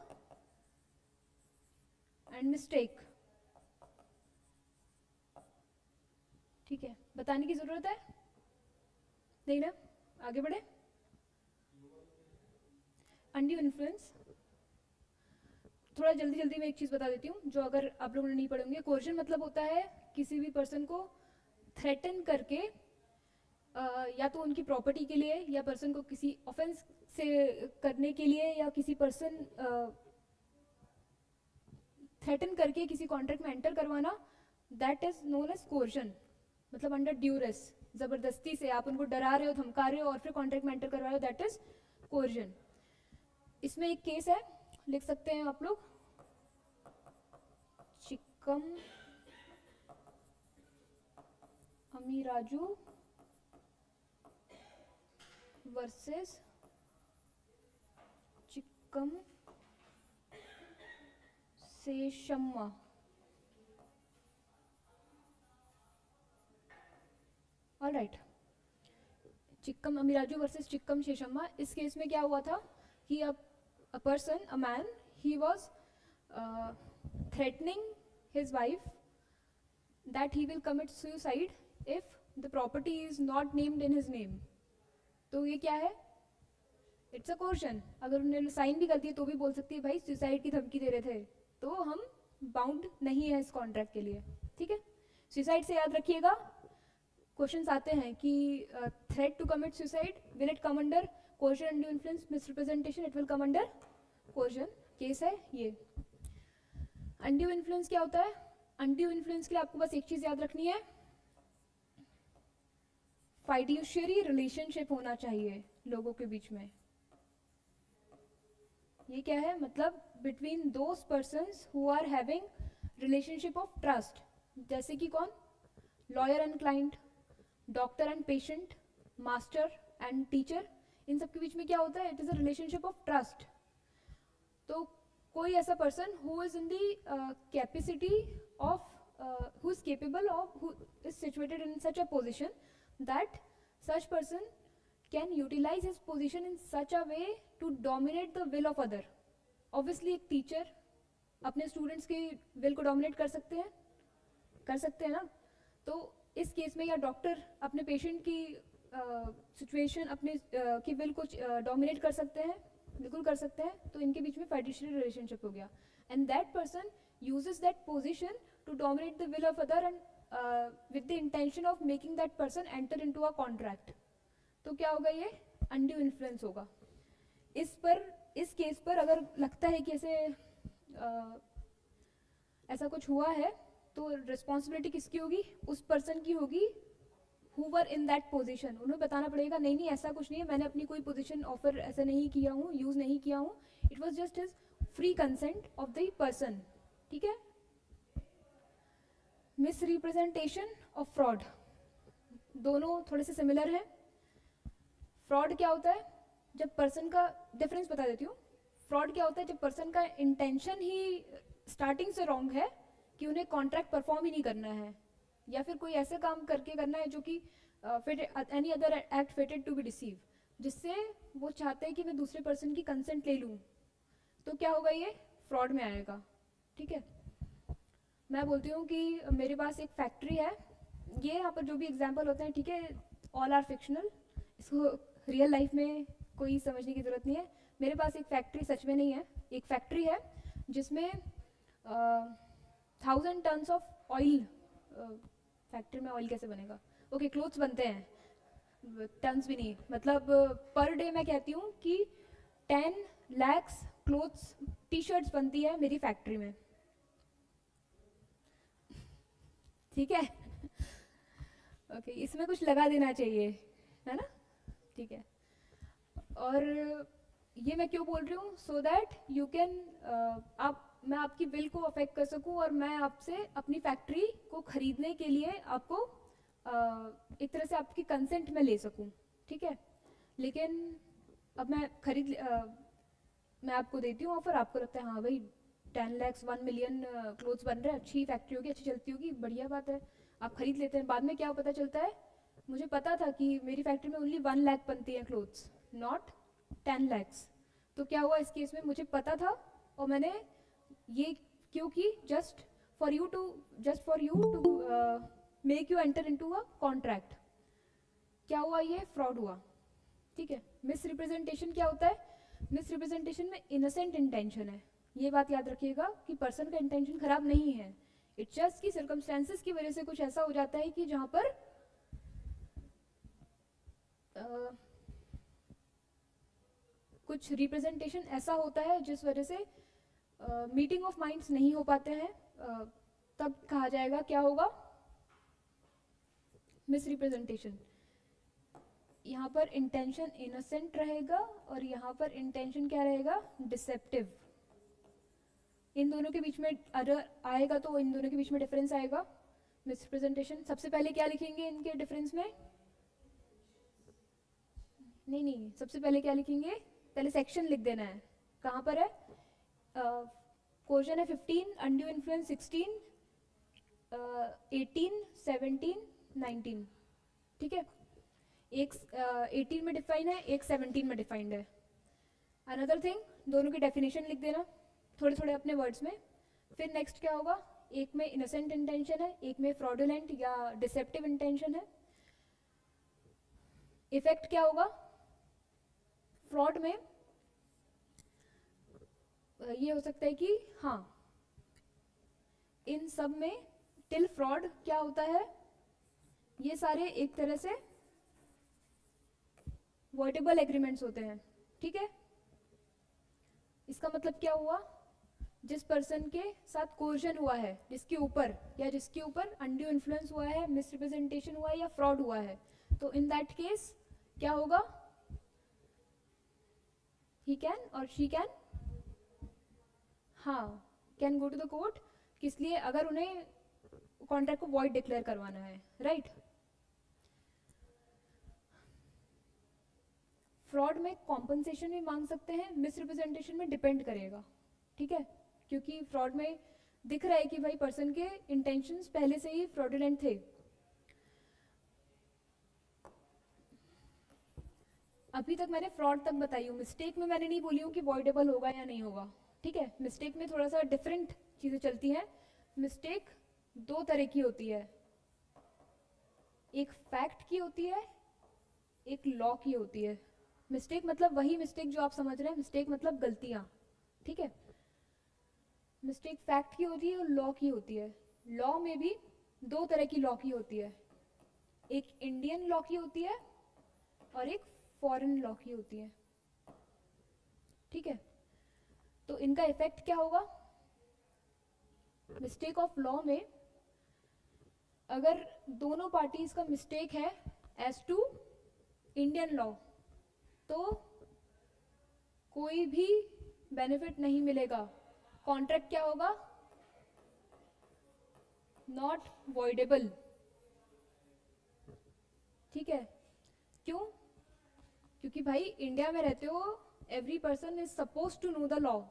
एंड मिस्टेक, ठीक है? बताने की जरूरत है नहीं ना? आगे बढ़े। अनड्यू इन्फ्लुएंस, थोड़ा जल्दी जल्दी मैं एक चीज़ बता देती हूँ जो अगर आप लोगों ने नहीं पढ़े होंगे। कोर्शन मतलब होता है किसी भी पर्सन को थ्रेटन करके या तो उनकी प्रॉपर्टी के लिए, या पर्सन को किसी ऑफेंस से करने के लिए, या किसी पर्सन थ्रेटन करके किसी कॉन्ट्रैक्ट में एंटर करवाना, that is known as coercion. मतलब अंडर ड्यूरेस, जबरदस्ती से आप उनको डरा रहे हो, धमका रहे हो और फिर कॉन्ट्रैक्ट में एंटर करवा रहे हो, दैट इज कोर्शन। इसमें एक केस है, लिख सकते हैं आप लोग, Chikkam Amiraju versus Chikkam Seshamma. Alright, Chikkam Amiraju versus Chikkam Seshamma. इस केस में क्या हुआ था कि a person, a man, he was threatening his wife that he will commit suicide if the property is not named in his name. तो ये क्या है? It's a coercion. अगर उन्होंने साइन भी कर दिए तो भी बोल सकती है भाई सुसाइड की धमकी दे रहे थे, तो हम बाउंड नहीं है इस कॉन्ट्रैक्ट के लिए, ठीक है? सुसाइड से याद रखिएगा क्वेश्चंस आते हैं कि threat to commit suicide, will it come under coercion, undue influence, misrepresentation? It will come under coercion case है ये। अनड्यू इन्फ्लुएंस क्या होता है? अनड्यू इन्फ्लुएंस के लिए आपको बस एक चीज याद रखनी है, फाइड्यूशियरी रिलेशनशिप होना चाहिए लोगों के बीच में। ये क्या है? मतलब between those persons who are having relationship of trust, जैसे कि कौन? Lawyer and client, doctor and patient, master and teacher. इन सब के बीच में क्या होता है? It is a relationship of trust. तो कोई ऐसा person who is in the capacity of, who is capable of, who is situated in such a position that such person can utilize his position in such a way to dominate the will of other. Obviously एक teacher अपने students की will को dominate कर सकते हैं ना? तो इस केस में या डॉक्टर अपने पेशेंट की सिचुएशन अपने की विल को डोमिनेट कर सकते हैं, बिल्कुल कर सकते हैं। तो इनके बीच में फाइड्यूशियरी रिलेशनशिप हो गया, and that person uses that position to dominate the will of other and with the intention of making that person enter into a contract. तो क्या होगा? ये अनड्यू इन्फ्लुएंस होगा। इस केस पर अगर लगता है कि ऐसा कुछ हुआ है, तो रिस्पॉन्सिबिलिटी किसकी होगी? उस पर्सन की होगी who were in that position। उन्हें बताना पड़ेगा नहीं नहीं ऐसा कुछ नहीं है, मैंने अपनी कोई पोजीशन ऑफर ऐसा नहीं किया हूँ, यूज नहीं किया हूँ, it was just his free consent of the person. ठीक है? मिसरिप्रेजेंटेशन ऑफ फ्रॉड, दोनों थोड़े से सिमिलर हैं। फ्रॉड क्या होता है? जब पर्सन का, डिफरेंस बता देती हूँ। फ्रॉड क्या होता है? जब पर्सन का इंटेंशन ही स्टार्टिंग से रॉन्ग है कि उन्हें कॉन्ट्रैक्ट परफॉर्म ही नहीं करना है, या फिर कोई ऐसे काम करके करना है जो कि any other act fitted to be deceive, जिससे वो चाहते हैं कि मैं दूसरे पर्सन की कंसेंट ले लूँ, तो क्या होगा? ये फ्रॉड में आएगा। ठीक है? मैं बोलती हूँ कि मेरे पास एक फैक्ट्री है, ये यहाँ पर जो भी एग्जाम्पल होते हैं, ठीक है, ऑल आर फिक्शनल, इसको रियल लाइफ में कोई समझने की ज़रूरत नहीं है। मेरे पास एक फैक्ट्री सच में नहीं है, एक फैक्ट्री है जिसमें 1000 टन्स ऑफ ऑयल, फैक्ट्री में ऑयल कैसे बनेगा? ओके, क्लोथ्स बनते हैं, टन्स भी नहीं, मतलब पर डे मैं कहती हूँ कि 10 lakhs क्लोथ्स, टी शर्ट्स बनती है मेरी फैक्ट्री में। ठीक है? ओके, इसमें कुछ लगा देना चाहिए, है ना? ठीक है। और ये मैं क्यों बोल रही हूँ? सो दैट यू कैन, मैं आपकी बिल को अफेक्ट कर सकूँ और मैं आपसे अपनी फैक्ट्री को खरीदने के लिए आपको एक तरह से आपकी कंसेंट में ले सकूँ। ठीक है? लेकिन अब मैं आपको देती हूँ ऑफर, आपको लगता है हाँ भाई 10 lakhs 1 million क्लोथ्स बन रहे हैं, अच्छी फैक्ट्री होगी, अच्छी चलती होगी, बढ़िया बात है, आप खरीद लेते हैं। बाद में क्या पता चलता है? मुझे पता था कि मेरी फैक्ट्री में ओनली 1 lakh बनती है क्लोथ्स, नॉट 10 lakhs। तो क्या हुआ इस केस में? मुझे पता था और मैंने ये क्योंकि just for you to make you enter into a contract. क्या हुआ? ये फ्रॉड हुआ। ठीक है? मिसरिप्रेजेंटेशन क्या होता है? मिसरिप्रेजेंटेशन में इनोसेंट इंटेंशन है, ये बात याद रखिएगा कि पर्सन का इंटेंशन खराब नहीं है, इट्स जस्ट कि सर्कमस्टेंसेस की वजह से कुछ ऐसा हो जाता है कि जहां पर कुछ रिप्रेजेंटेशन ऐसा होता है जिस वजह से मीटिंग ऑफ माइंड्स नहीं हो पाते हैं, तब कहा जाएगा क्या होगा? मिसरिप्रेजेंटेशन। यहाँ पर इंटेंशन इनोसेंट रहेगा और यहाँ पर इंटेंशन क्या रहेगा? डिसेप्टिव। इन दोनों के बीच में अगर आएगा तो इन दोनों के बीच में डिफरेंस आएगा। मिसरिप्रेजेंटेशन, सबसे पहले क्या लिखेंगे इनके डिफरेंस में? नहीं, सबसे पहले क्या लिखेंगे? पहले सेक्शन लिख देना है। कहाँ पर है? क्वेश्चन है 15, अनड्यू इन्फ्लुएंस 16, 18, 17, 19। ठीक है? एक 18 में डिफाइन है, एक 17 में डिफाइंड है। अनदर थिंग, दोनों की डेफिनेशन लिख देना थोड़े थोड़े अपने वर्ड्स में। फिर नेक्स्ट क्या होगा? एक में इनोसेंट इंटेंशन है, एक में फ्रॉडुलेंट या डिसेप्टिव इंटेंशन है। इफेक्ट क्या होगा? फ्रॉड में ये हो सकता है कि हाँ, इन सब में टिल फ्रॉड क्या होता है? ये सारे एक तरह से वॉइडेबल एग्रीमेंट्स होते हैं, ठीक है। इसका मतलब क्या हुआ, जिस पर्सन के साथ कोर्जन हुआ है, जिसके ऊपर या जिसके ऊपर अनड्यू इन्फ्लुएंस हुआ है, मिसरिप्रेजेंटेशन हुआ है या फ्रॉड हुआ है, तो इन दैट केस क्या होगा, ही कैन और शी कैन, हाँ, can go to the court, किस लिए, अगर उन्हें कॉन्ट्रैक्ट को वॉइड डिक्लेयर करवाना है, राइट। फ्रॉड में कॉम्पनसेशन भी मांग सकते हैं, मिसरिप्रेजेंटेशन में डिपेंड करेगा, ठीक है, क्योंकि फ्रॉड में दिख रहा है कि भाई पर्सन के इंटेंशंस पहले से ही फ्रॉडुलेंट थे। अभी तक मैंने फ्रॉड तक बताई हूँ, मिस्टेक में मैंने नहीं बोली हूँ कि वॉइडेबल होगा या नहीं होगा, ठीक है। मिस्टेक में थोड़ा सा डिफरेंट चीज़ें चलती हैं। मिस्टेक दो तरह की होती है, एक फैक्ट की होती है, एक लॉ की होती है। मिस्टेक मतलब वही मिस्टेक जो आप समझ रहे हैं, मिस्टेक मतलब गलतियाँ, ठीक है। मिस्टेक फैक्ट की होती है और लॉ की होती है। लॉ में भी दो तरह की लॉ की होती है, एक इंडियन लॉ की होती है और एक फॉरेन लॉ की होती है, ठीक है। तो इनका इफेक्ट क्या होगा, मिस्टेक ऑफ लॉ में अगर दोनों पार्टीज का मिस्टेक है एज टू इंडियन लॉ, तो कोई भी बेनिफिट नहीं मिलेगा, कॉन्ट्रैक्ट क्या होगा, नॉट वॉइडेबल, ठीक है। क्यों, क्योंकि भाई इंडिया में रहते हो, every person is suppose to know the law,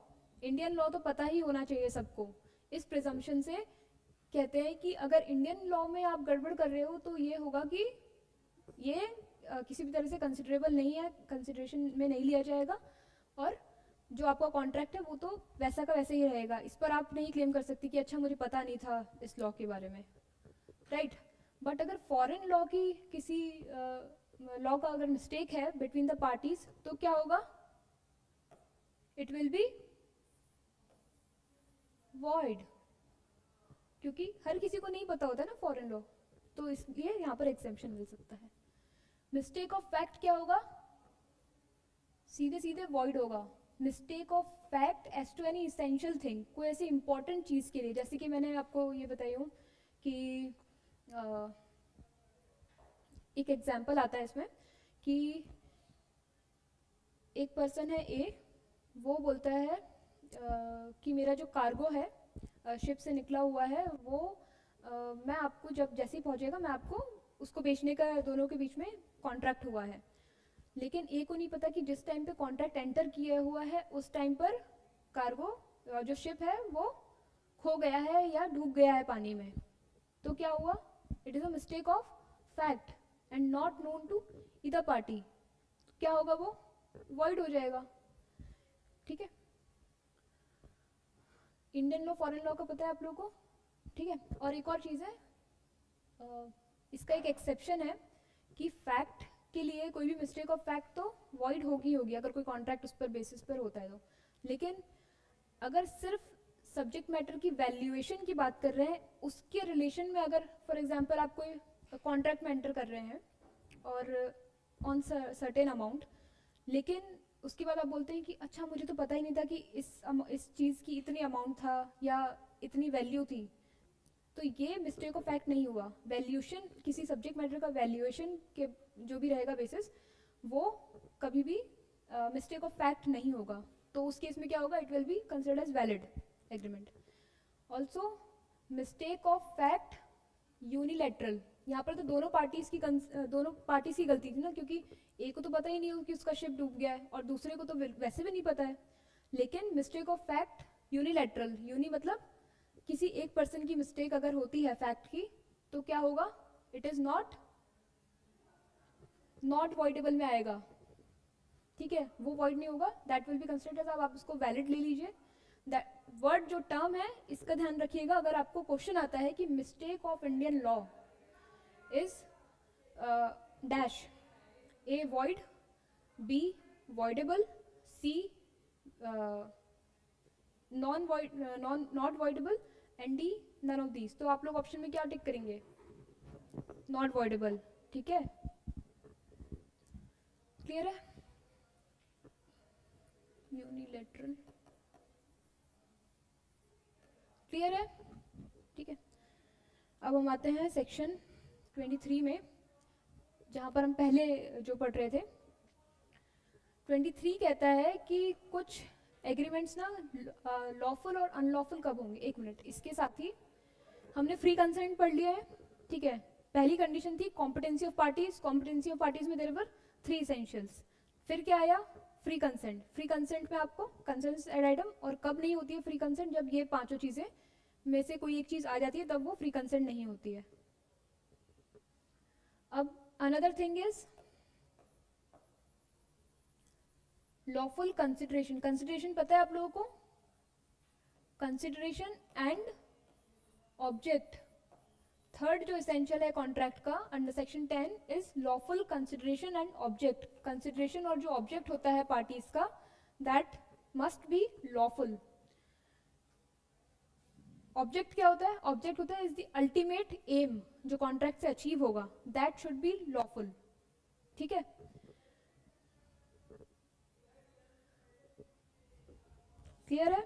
Indian law तो पता ही होना चाहिए सबको। इस प्रिजम्पशन से कहते हैं कि अगर इंडियन लॉ में आप गड़बड़ कर रहे हो तो ये होगा कि ये किसी भी तरह से कंसिडरेबल नहीं है, कंसिडरेशन में नहीं लिया जाएगा, और जो आपका कॉन्ट्रैक्ट है वो तो वैसा का वैसे ही रहेगा। इस पर आप नहीं क्लेम कर सकती कि अच्छा मुझे पता नहीं था इस लॉ के बारे में, राइट। बट अगर फॉरेन लॉ की किसी लॉ का अगर मिस्टेक है बिटवीन द पार्टीज, तो क्या होगा, इट विल बी वॉइड, क्योंकि हर किसी को नहीं पता होता ना फॉरेन लॉ, तो इसलिए यहाँ पर एक्सेप्शन मिल सकता है। मिस्टेक ऑफ फैक्ट क्या होगा, सीधे सीधे वॉइड होगा। Mistake of fact as to any essential thing, कोई ऐसी इंपॉर्टेंट चीज़ के लिए, जैसे कि मैंने आपको ये बताई हूँ कि एक एग्जाम्पल आता है इसमें कि एक पर्सन है ए, वो बोलता है कि मेरा जो कार्गो है शिप से निकला हुआ है वो मैं आपको जब जैसे ही पहुंचेगा मैं आपको उसको बेचने का दोनों के बीच में कॉन्ट्रैक्ट हुआ है। लेकिन ए को नहीं पता कि जिस टाइम पे कॉन्ट्रैक्ट एंटर किया हुआ है उस टाइम पर कार्गो जो शिप है वो खो गया है या डूब गया है पानी में। तो क्या हुआ, it is a mistake of fact and not known to either party, क्या होगा, वो वॉइड हो जाएगा, ठीक है। इंडियन लॉ फॉरेन लॉ का पता है आप लोगों को, ठीक है। और एक और चीज़ है, इसका एक एक्सेप्शन है कि फैक्ट के लिए कोई भी मिस्टेक ऑफ फैक्ट तो वॉइड होगी होगी अगर कोई कॉन्ट्रैक्ट उस पर बेसिस पर होता है तो। लेकिन अगर सिर्फ सब्जेक्ट मैटर की वैल्यूएशन की बात कर रहे हैं, उसके रिलेशन में अगर फॉर एग्जांपल आप कोई कॉन्ट्रैक्ट में एंटर कर रहे हैं और ऑन सर्टेन अमाउंट, लेकिन उसके बाद आप बोलते हैं कि अच्छा मुझे तो पता ही नहीं था कि इस चीज़ की इतनी अमाउंट था या इतनी वैल्यू थी, तो ये मिस्टेक ऑफ फैक्ट नहीं हुआ। वैल्यूएशन, किसी सब्जेक्ट मैटर का वैल्यूएशन के जो भी रहेगा बेसिस, वो कभी भी मिस्टेक ऑफ फैक्ट नहीं होगा। तो उस केस में क्या होगा, it will be considered as valid agreement. Also mistake of fact unilateral, यहाँ पर तो दोनों पार्टीज की गलती थी ना, क्योंकि एक को तो पता ही नहीं हो कि उसका शिप डूब गया है और दूसरे को तो वैसे भी नहीं पता है। लेकिन mistake of fact unilateral, uni मतलब किसी एक पर्सन की मिस्टेक अगर होती है फैक्ट की, तो क्या होगा, इट इज नॉट वॉइडेबल में आएगा, ठीक है, वो वॉइड नहीं होगा, दैट विल बी कंसिडर्ड, आप उसको वैलिड ले लीजिए। दैट वर्ड जो टर्म है इसका ध्यान रखिएगा, अगर आपको क्वेश्चन आता है कि mistake of Indian law is dash, A void, B voidable, C not voidable and D none of these, तो आप लोग ऑप्शन में क्या टिक करेंगे, नॉट वॉइडेबल. ठीक है, क्लियर है. यूनिलेटरल क्लियर है. ठीक है, अब हम आते हैं सेक्शन 23 में, जहाँ पर हम पहले जो पढ़ रहे थे. 23 कहता है कि कुछ एग्रीमेंट्स ना लॉफुल और अनलॉफुल कब होंगे. एक मिनट, इसके साथ ही हमने फ्री कंसेंट पढ़ लिया है. ठीक है, पहली कंडीशन थी competency of parties. Competency of parties में देयर वर 3 एसेंशियल्स. फिर क्या आया, फ्री कंसेंट. फ्री कंसेंट में आपको कंसेंसस एड आइटम, और कब नहीं होती है फ्री कंसेंट, जब ये पांचों चीजें में से कोई एक चीज आ जाती है तब वो फ्री कंसेंट नहीं होती है. अब another thing is lawful consideration. Consideration पता है आप लोगों को, कंसिडरेशन एंड ऑब्जेक्ट. थर्ड जो एसेंशियल है कॉन्ट्रैक्ट का under section 10 is lawful consideration and object. Consideration और जो ऑब्जेक्ट होता है पार्टीज का, that must be lawful. Object क्या होता है, ऑब्जेक्ट होता है इज द अल्टीमेट एम जो कॉन्ट्रैक्ट से अचीव होगा, दैट शुड बी लॉफुल. ठीक है, क्लियर है.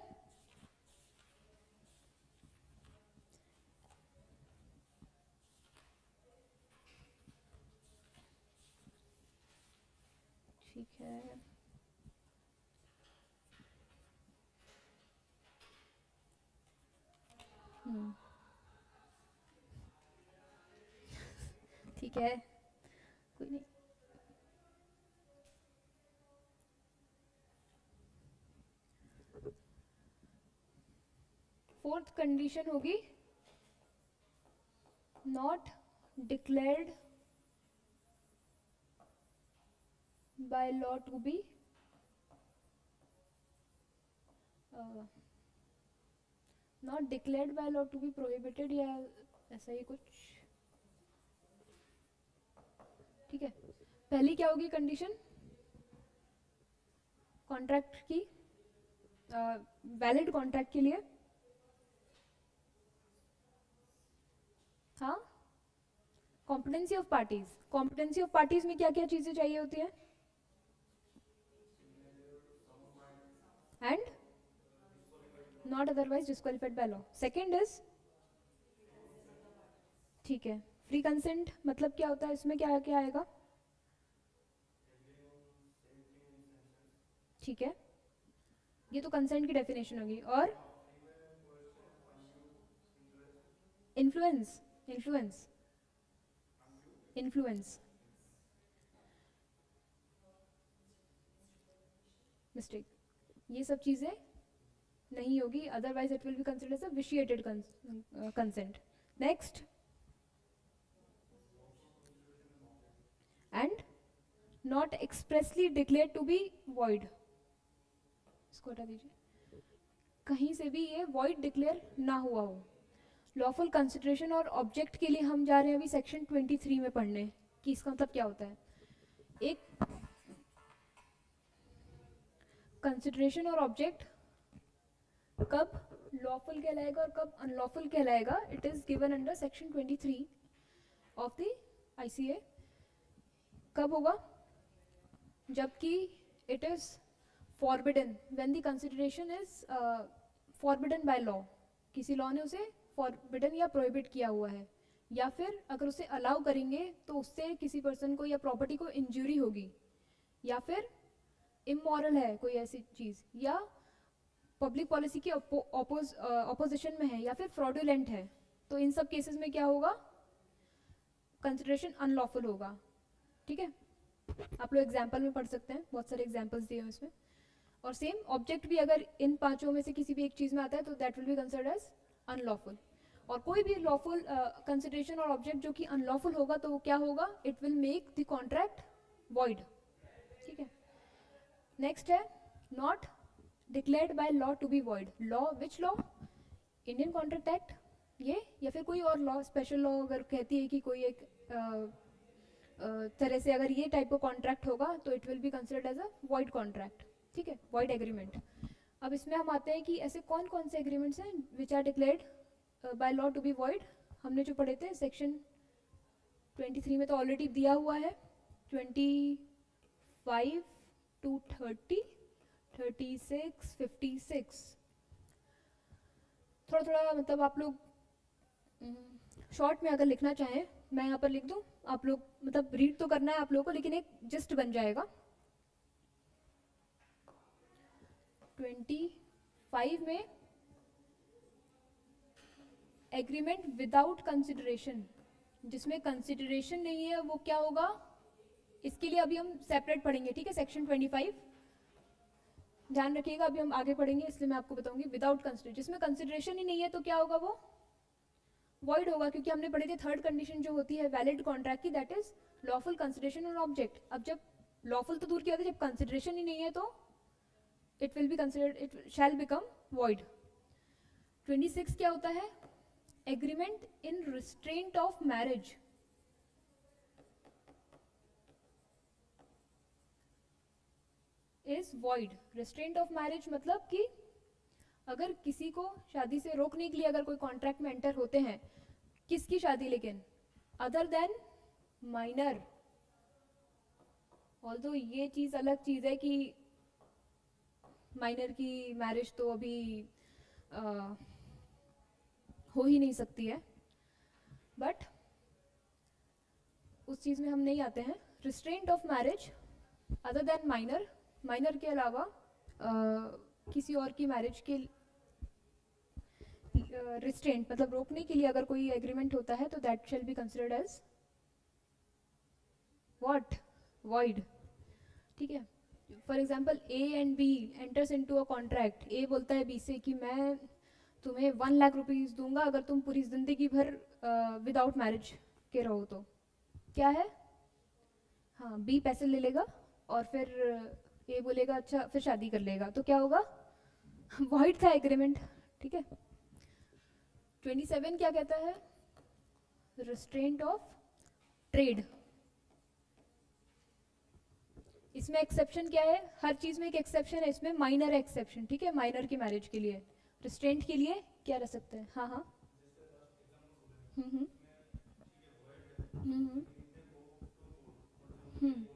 ठीक है, ठीक है, कोई नहीं. फोर्थ कंडीशन होगी not declared by law to be not declared by law to be prohibited, या ऐसा ही कुछ. ठीक है, पहली क्या होगी कंडीशन, कॉन्ट्रैक्ट की, वैलिड कॉन्ट्रैक्ट के लिए. हाँ, competency of parties. Competency of parties में क्या क्या चीजें चाहिए होती है, and not otherwise disqualified by law. Second is, ठीक है, फ्री कंसेंट मतलब क्या होता है, इसमें क्या क्या आएगा. ठीक है, ये तो कंसेंट की डेफिनेशन होगी. और इन्फ्लुएंस, इन्फ्लुएंस, इन्फ्लुएंस, मिस्टेक, ये सब चीजें नहीं होगी, otherwise it will be considered as a vitiated consent. Next, and not expressly declare to be void. इसको हटा दीजिए, कहीं से भी ये वॉइड डिक्लेयर ना हुआ हो. लॉफुल कंसिडरेशन और ऑब्जेक्ट के लिए हम जा रहे हैं अभी सेक्शन 23 में पढ़ने कि इसका मतलब क्या होता है. एक कंसिडरेशन और ऑब्जेक्ट कब लॉफुल कहलाएगा और कब अनलॉफुल कहलाएगा, it is given under section 23 of the ICA. कब होगा, जबकि it is forbidden, when the consideration is forbidden by law. किसी लॉ ने उसे फॉरबिडन या प्रोहिबिट किया हुआ है, या फिर अगर उसे अलाउ करेंगे तो उससे किसी पर्सन को या प्रॉपर्टी को इंजरी होगी, या फिर इमोरल है कोई ऐसी चीज, या पब्लिक पॉलिसी के ऑपोजिशन में है, या फिर फ्रॉडुलेंट है. तो इन सब केसेस में क्या होगा, कंसिडरेशन अनलॉफुल होगा. ठीक है, आप लोग एग्जाम्पल में पढ़ सकते हैं, बहुत सारे एग्जाम्पल्स दिए हैं इसमें. और सेम ऑब्जेक्ट भी अगर इन पांचों में से किसी भी एक चीज में आता है तो that will be considered as unlawful. और कोई भी लॉफुल कंसिडरेशन और ऑब्जेक्ट जो कि अनलॉफुल होगा तो वो क्या होगा, it will make the contract void. ठीक है, नेक्स्ट है not declared by law to be void. Law, which law, Indian contract act ये, या फिर कोई और लॉ, स्पेशल लॉ अगर कहती है कि कोई एक तरह से अगर ये टाइप का कॉन्ट्रैक्ट होगा तो it will be considered as a void contract. ठीक है, वॉइड एग्रीमेंट. अब इसमें हम आते हैं कि ऐसे कौन कौन से एग्रीमेंट्स हैं which are declared by law to be void. हमने जो पढ़े थे सेक्शन 23 में तो ऑलरेडी दिया हुआ है 25 to 30, 36, 56। थोड़ा थोड़ा मतलब आप लोग शॉर्ट में अगर लिखना चाहें मैं यहाँ पर लिख दूँ, आप लोग मतलब रीड तो करना है आप लोगों को, लेकिन एक जस्ट बन जाएगा। 25 में एग्रीमेंट विदाउट कंसिडरेशन, जिसमें कंसिडरेशन नहीं है वो क्या होगा, इसके लिए अभी हम सेपरेट पढ़ेंगे, ठीक है। सेक्शन 25 ध्यान रखिएगा, अभी हम आगे पढ़ेंगे इसलिए मैं आपको बताऊंगी। विदाउट कंसिडरेशन, जिसमें कंसिडरेशन ही नहीं है तो क्या होगा, वो वॉइड होगा, क्योंकि हमने पढ़े थे थर्ड कंडीशन जो होती है वैलिड कॉन्ट्रैक्ट की, that is lawful consideration on object. अब जब लॉफुल तो दूर की बात है, जब कंसिडरेशन ही नहीं है तो it will be considered, it shall become void. 26 क्या होता है, agreement in restraint of marriage. Is void. Restraint of marriage मतलब कि अगर किसी को शादी से रोकने के लिए अगर कोई कॉन्ट्रैक्ट में एंटर होते हैं, किसकी शादी, लेकिन अदर देन माइनर। ऑल्दो ये चीज अलग चीज है कि माइनर की मैरिज तो अभी हो ही नहीं सकती है, बट उस चीज में हम नहीं आते हैं। Restraint of marriage other than minor, minor के अलावा किसी और की मैरिज के रिस्ट्रेंट मतलब रोकने के लिए अगर कोई एग्रीमेंट होता है तो that shall be considered as what, void, ठीक है। For example A and B enters into a contract. A बोलता है बी से कि मैं तुम्हें 1 लाख रुपीज दूंगा अगर तुम पूरी जिंदगी भर विदाउट मैरिज के रहो, तो क्या है, हाँ बी पैसे ले लेगा और फिर ए बोलेगा अच्छा फिर शादी कर लेगा, तो क्या होगा, वॉइड था एग्रीमेंट, ठीक है। 27 क्या कहता है, रिस्ट्रेंट ऑफ ट्रेड। इसमें एक्सेप्शन क्या है, हर चीज में एक एक्सेप्शन है, इसमें माइनर एक्सेप्शन, ठीक है। माइनर की मैरिज के लिए, रिस्ट्रेंट के लिए क्या रह सकता है, हाँ हाँ हम्म हम्म हम्म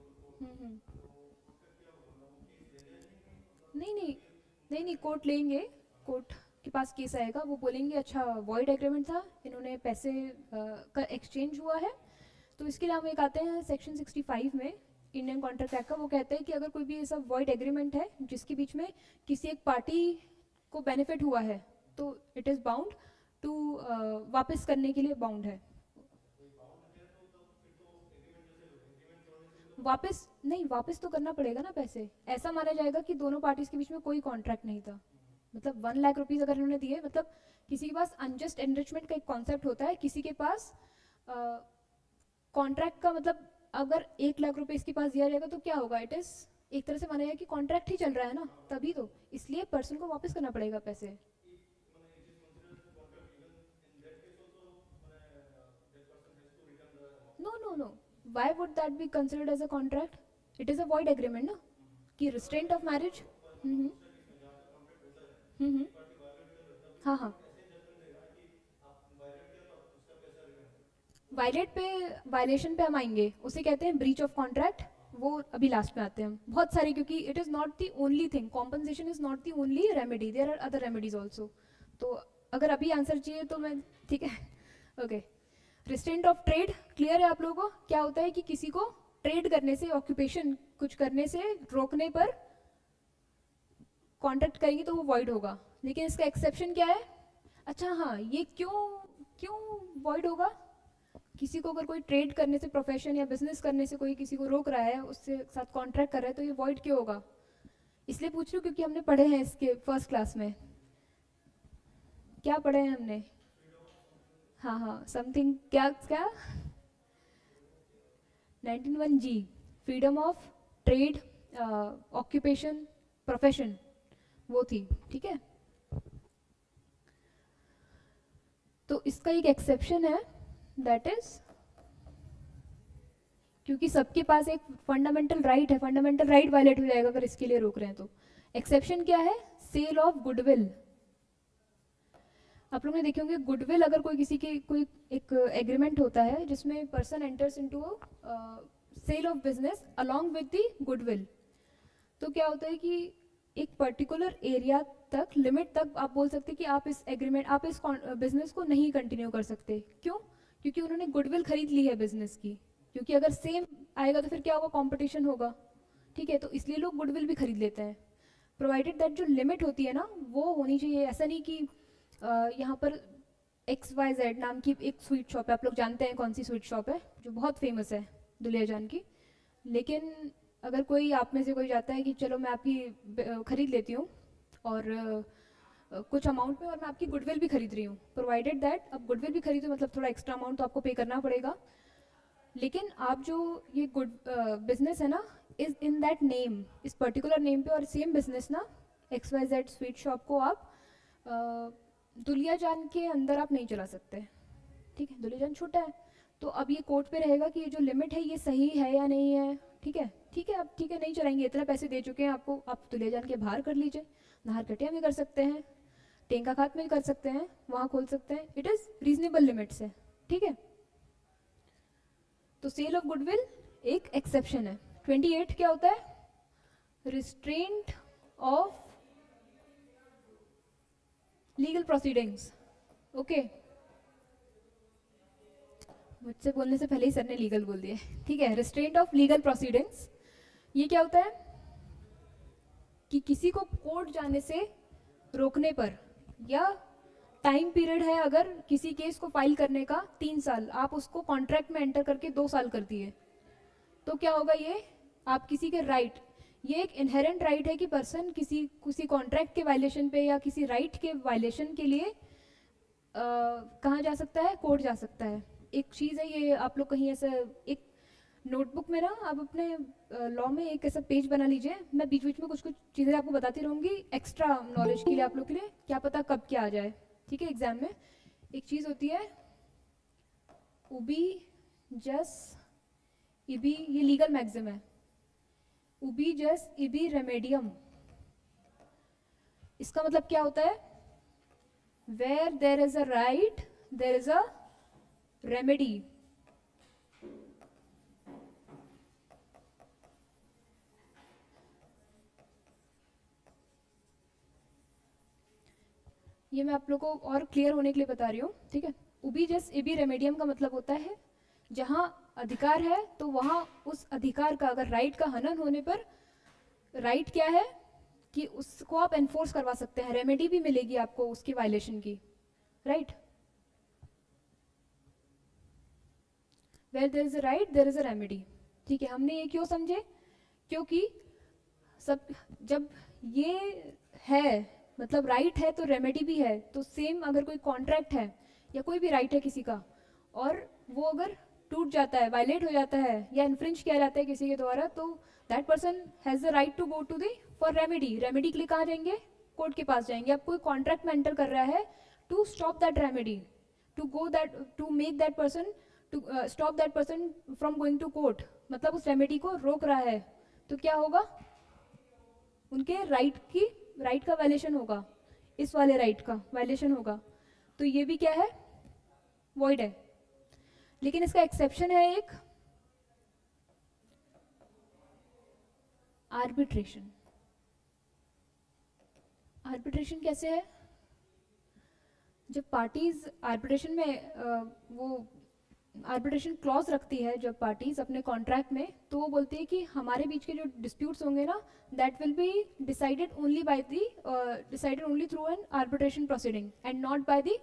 हम्म। नहीं नहीं नहीं नहीं, कोर्ट लेंगे, कोर्ट के पास केस आएगा, वो बोलेंगे अच्छा वॉइड एग्रीमेंट था, इन्होंने पैसे का एक्सचेंज हुआ है, तो इसके लिए हम एक आते हैं सेक्शन 65 में इंडियन कॉन्ट्रैक्ट एक्ट का। वो कहते हैं कि अगर कोई भी ऐसा वॉइड एग्रीमेंट है जिसके बीच में किसी एक पार्टी को बेनिफिट हुआ है तो इट इज़ बाउंड टू वापस करने के लिए बाउंड है। वापस नहीं, वापस तो करना पड़ेगा ना पैसे, ऐसा माना जाएगा कि दोनों पार्टीज के बीच में कोई कॉन्ट्रैक्ट नहीं था। मतलब 1 लाख रुपीज अगर इन्होंने दिए, मतलब किसी के पास अनजस्ट एनरिचमेंट का एक कॉन्सेप्ट होता है, किसी के पास कॉन्ट्रैक्ट का मतलब अगर 1 लाख रुपए इसके पास दिया जाएगा तो क्या होगा, इट इज एक तरह से माना जाएगा कि कॉन्ट्रैक्ट ही चल रहा है ना, तभी तो इसलिए पर्सन को वापस करना पड़ेगा पैसे। No no no, why would that be considered as a contract, it is a void agreement ना, कि restraint of marriage. Hmm hmm, हाँ हाँ। वायलेट पे, वायलेशन पे हम आएंगे, उसे कहते हैं ब्रीच ऑफ कॉन्ट्रैक्ट, वो अभी लास्ट में आते हैं बहुत सारे, क्योंकि it is not the only thing, compensation is not the only remedy, there are other remedies also. तो अगर अभी आंसर चाहिए तो मैं, ठीक है okay. Restraint of trade clear है आप लोगों को, क्या होता है कि किसी को ट्रेड करने से, ऑक्यूपेशन कुछ करने से रोकने पर कॉन्ट्रैक्ट करेंगे तो वो वॉइड होगा, लेकिन इसका एक्सेप्शन क्या है, अच्छा हाँ ये क्यों क्यों वॉइड होगा, किसी को अगर कोई ट्रेड करने से, प्रोफेशन या बिजनेस करने से कोई किसी को रोक रहा है, उससे साथ कॉन्ट्रैक्ट कर रहा है, तो ये वॉइड क्यों होगा, इसलिए पूछ रही हूँ क्योंकि हमने पढ़े हैं इसके फर्स्ट क्लास में, क्या पढ़े हैं हमने, हाँ हाँ समथिंग, क्या क्या 19(1)(g), freedom of trade, occupation, profession, वो थी, ठीक है। तो इसका एक एक्सेप्शन है, दैट इज क्योंकि सबके पास एक फंडामेंटल राइट है, फंडामेंटल राइट वायलेट हो जाएगा अगर इसके लिए रोक रहे हैं तो। एक्सेप्शन क्या है, सेल ऑफ गुडविल। आप लोगों ने देखे होंगे गुडविल, अगर कोई किसी की कोई एक एग्रीमेंट होता है जिसमें person enters into sale of business along with the goodwill, तो क्या होता है कि एक पर्टिकुलर एरिया तक, लिमिट तक आप बोल सकते हैं कि आप इस एग्रीमेंट, आप इस बिजनेस को नहीं कंटिन्यू कर सकते। क्यों? क्योंकि उन्होंने गुडविल खरीद ली है बिजनेस की। क्योंकि अगर सेम आएगा तो फिर क्या होगा, कंपटीशन होगा, ठीक है। तो इसलिए लोग गुडविल भी खरीद लेते हैं, प्रोवाइडेड दैट जो लिमिट होती है ना वो होनी चाहिए। ऐसा नहीं कि यहाँ पर XYZ नाम की एक स्वीट शॉप है, आप लोग जानते हैं कौन सी स्वीट शॉप है, जो बहुत फेमस है दुलियाजान की। लेकिन अगर कोई आप में से कोई जाता है कि चलो मैं आपकी खरीद लेती हूँ और कुछ अमाउंट में, और मैं आपकी गुडविल भी खरीद रही हूँ, प्रोवाइडेड दैट, अब गुडविल भी खरीदो मतलब थोड़ा एक्स्ट्रा अमाउंट तो आपको पे करना पड़ेगा। लेकिन आप जो ये गुड बिजनेस है ना, इज इन दैट नेम, इस पर्टिकुलर नेम पे, और सेम बिजनेस ना XYZ स्वीट शॉप को आप दुलियाजान के अंदर आप नहीं चला सकते, ठीक है। दुलियाजान छोटा है, तो अब ये कोर्ट पे रहेगा कि ये जो लिमिट है ये सही है या नहीं है, ठीक है। ठीक है, अब ठीक है नहीं चलाएंगे, इतना पैसे दे चुके हैं आपको, आप दुलियाजान के बाहर कर लीजिए, नाहरकटिया में कर सकते हैं, टेंका खात में कर सकते हैं, वहाँ खोल सकते हैं, इट इज़ रीजनेबल लिमिट्स है, ठीक है। तो सेल ऑफ गुडविल एक एक्सेप्शन है। 28 क्या होता है? Restraint of legal proceedings. Okay, मुझसे बोलने से पहले ही सर ने लीगल बोल दिया, ठीक है। रिस्ट्रेंट ऑफ लीगल प्रोसीडिंग्स, ये क्या होता है कि किसी को कोर्ट जाने से रोकने पर, या टाइम पीरियड है अगर किसी केस को फाइल करने का 3 साल, आप उसको कॉन्ट्रैक्ट में एंटर करके 2 साल कर दिए, तो क्या होगा, ये आप किसी के राइट, ये एक इनहेरेंट राइट है कि पर्सन किसी कॉन्ट्रैक्ट के वायलेशन पे या किसी राइट के वायलेशन के लिए कहाँ जा सकता है, कोर्ट जा सकता है। एक चीज़ है ये, आप लोग कहीं ऐसा एक नोटबुक में ना आप अपने लॉ में एक ऐसा पेज बना लीजिए, मैं बीच बीच में कुछ कुछ चीज़ें आपको बताती रहूँगी एक्स्ट्रा नॉलेज के लिए, आप लोग के लिए, क्या पता कब क्या आ जाए, ठीक है। एग्जाम में एक चीज़ होती है उबी जस इबी, ये लीगल मैक्सिम है, उबी जस इबी रेमेडियम। इसका मतलब क्या होता है? Where there is a right there is a remedy. ये मैं आप लोग को और क्लियर होने के लिए बता रही हूँ, ठीक है। उबी जस इबी रेमेडियम का मतलब होता है जहाँ अधिकार है तो वहाँ उस अधिकार का, अगर राइट का हनन होने पर, राइट क्या है कि उसको आप एनफोर्स करवा सकते हैं, रेमेडी भी मिलेगी आपको उसकी वायलेशन की, right. Where there is a right there is a remedy, ठीक है। हमने ये क्यों समझे? क्योंकि सब जब ये है, मतलब राइट है तो रेमेडी भी है, तो सेम अगर कोई कॉन्ट्रैक्ट है या कोई भी राइट है किसी का, और वो अगर टूट जाता है, वायलेट हो जाता है या इन्फ्रिंज किया जाता है किसी के द्वारा, तो that person has the right to go to the for remedy. Remedy के लिए कहाँ जाएंगे? कोर्ट के पास जाएंगे। अब कोई कॉन्ट्रैक्ट में एंटर कर रहा है to stop that remedy, to go that, to make that person, to stop that person from going to court, मतलब उस रेमेडी को रोक रहा है, तो क्या होगा? उनके राइट का वायलेशन होगा, इस वाले राइट का वायलेशन होगा, तो ये भी क्या है? वॉइड है। लेकिन इसका एक्सेप्शन है एक, आर्बिट्रेशन। आर्बिट्रेशन कैसे है? जब पार्टीज आर्बिट्रेशन में वो आर्बिट्रेशन क्लॉज रखती है, जब पार्टीज अपने कॉन्ट्रैक्ट में, तो वो बोलती है कि हमारे बीच के जो डिस्प्यूट्स होंगे ना, that will be decided only by the, decided only through an arbitration proceeding and not by the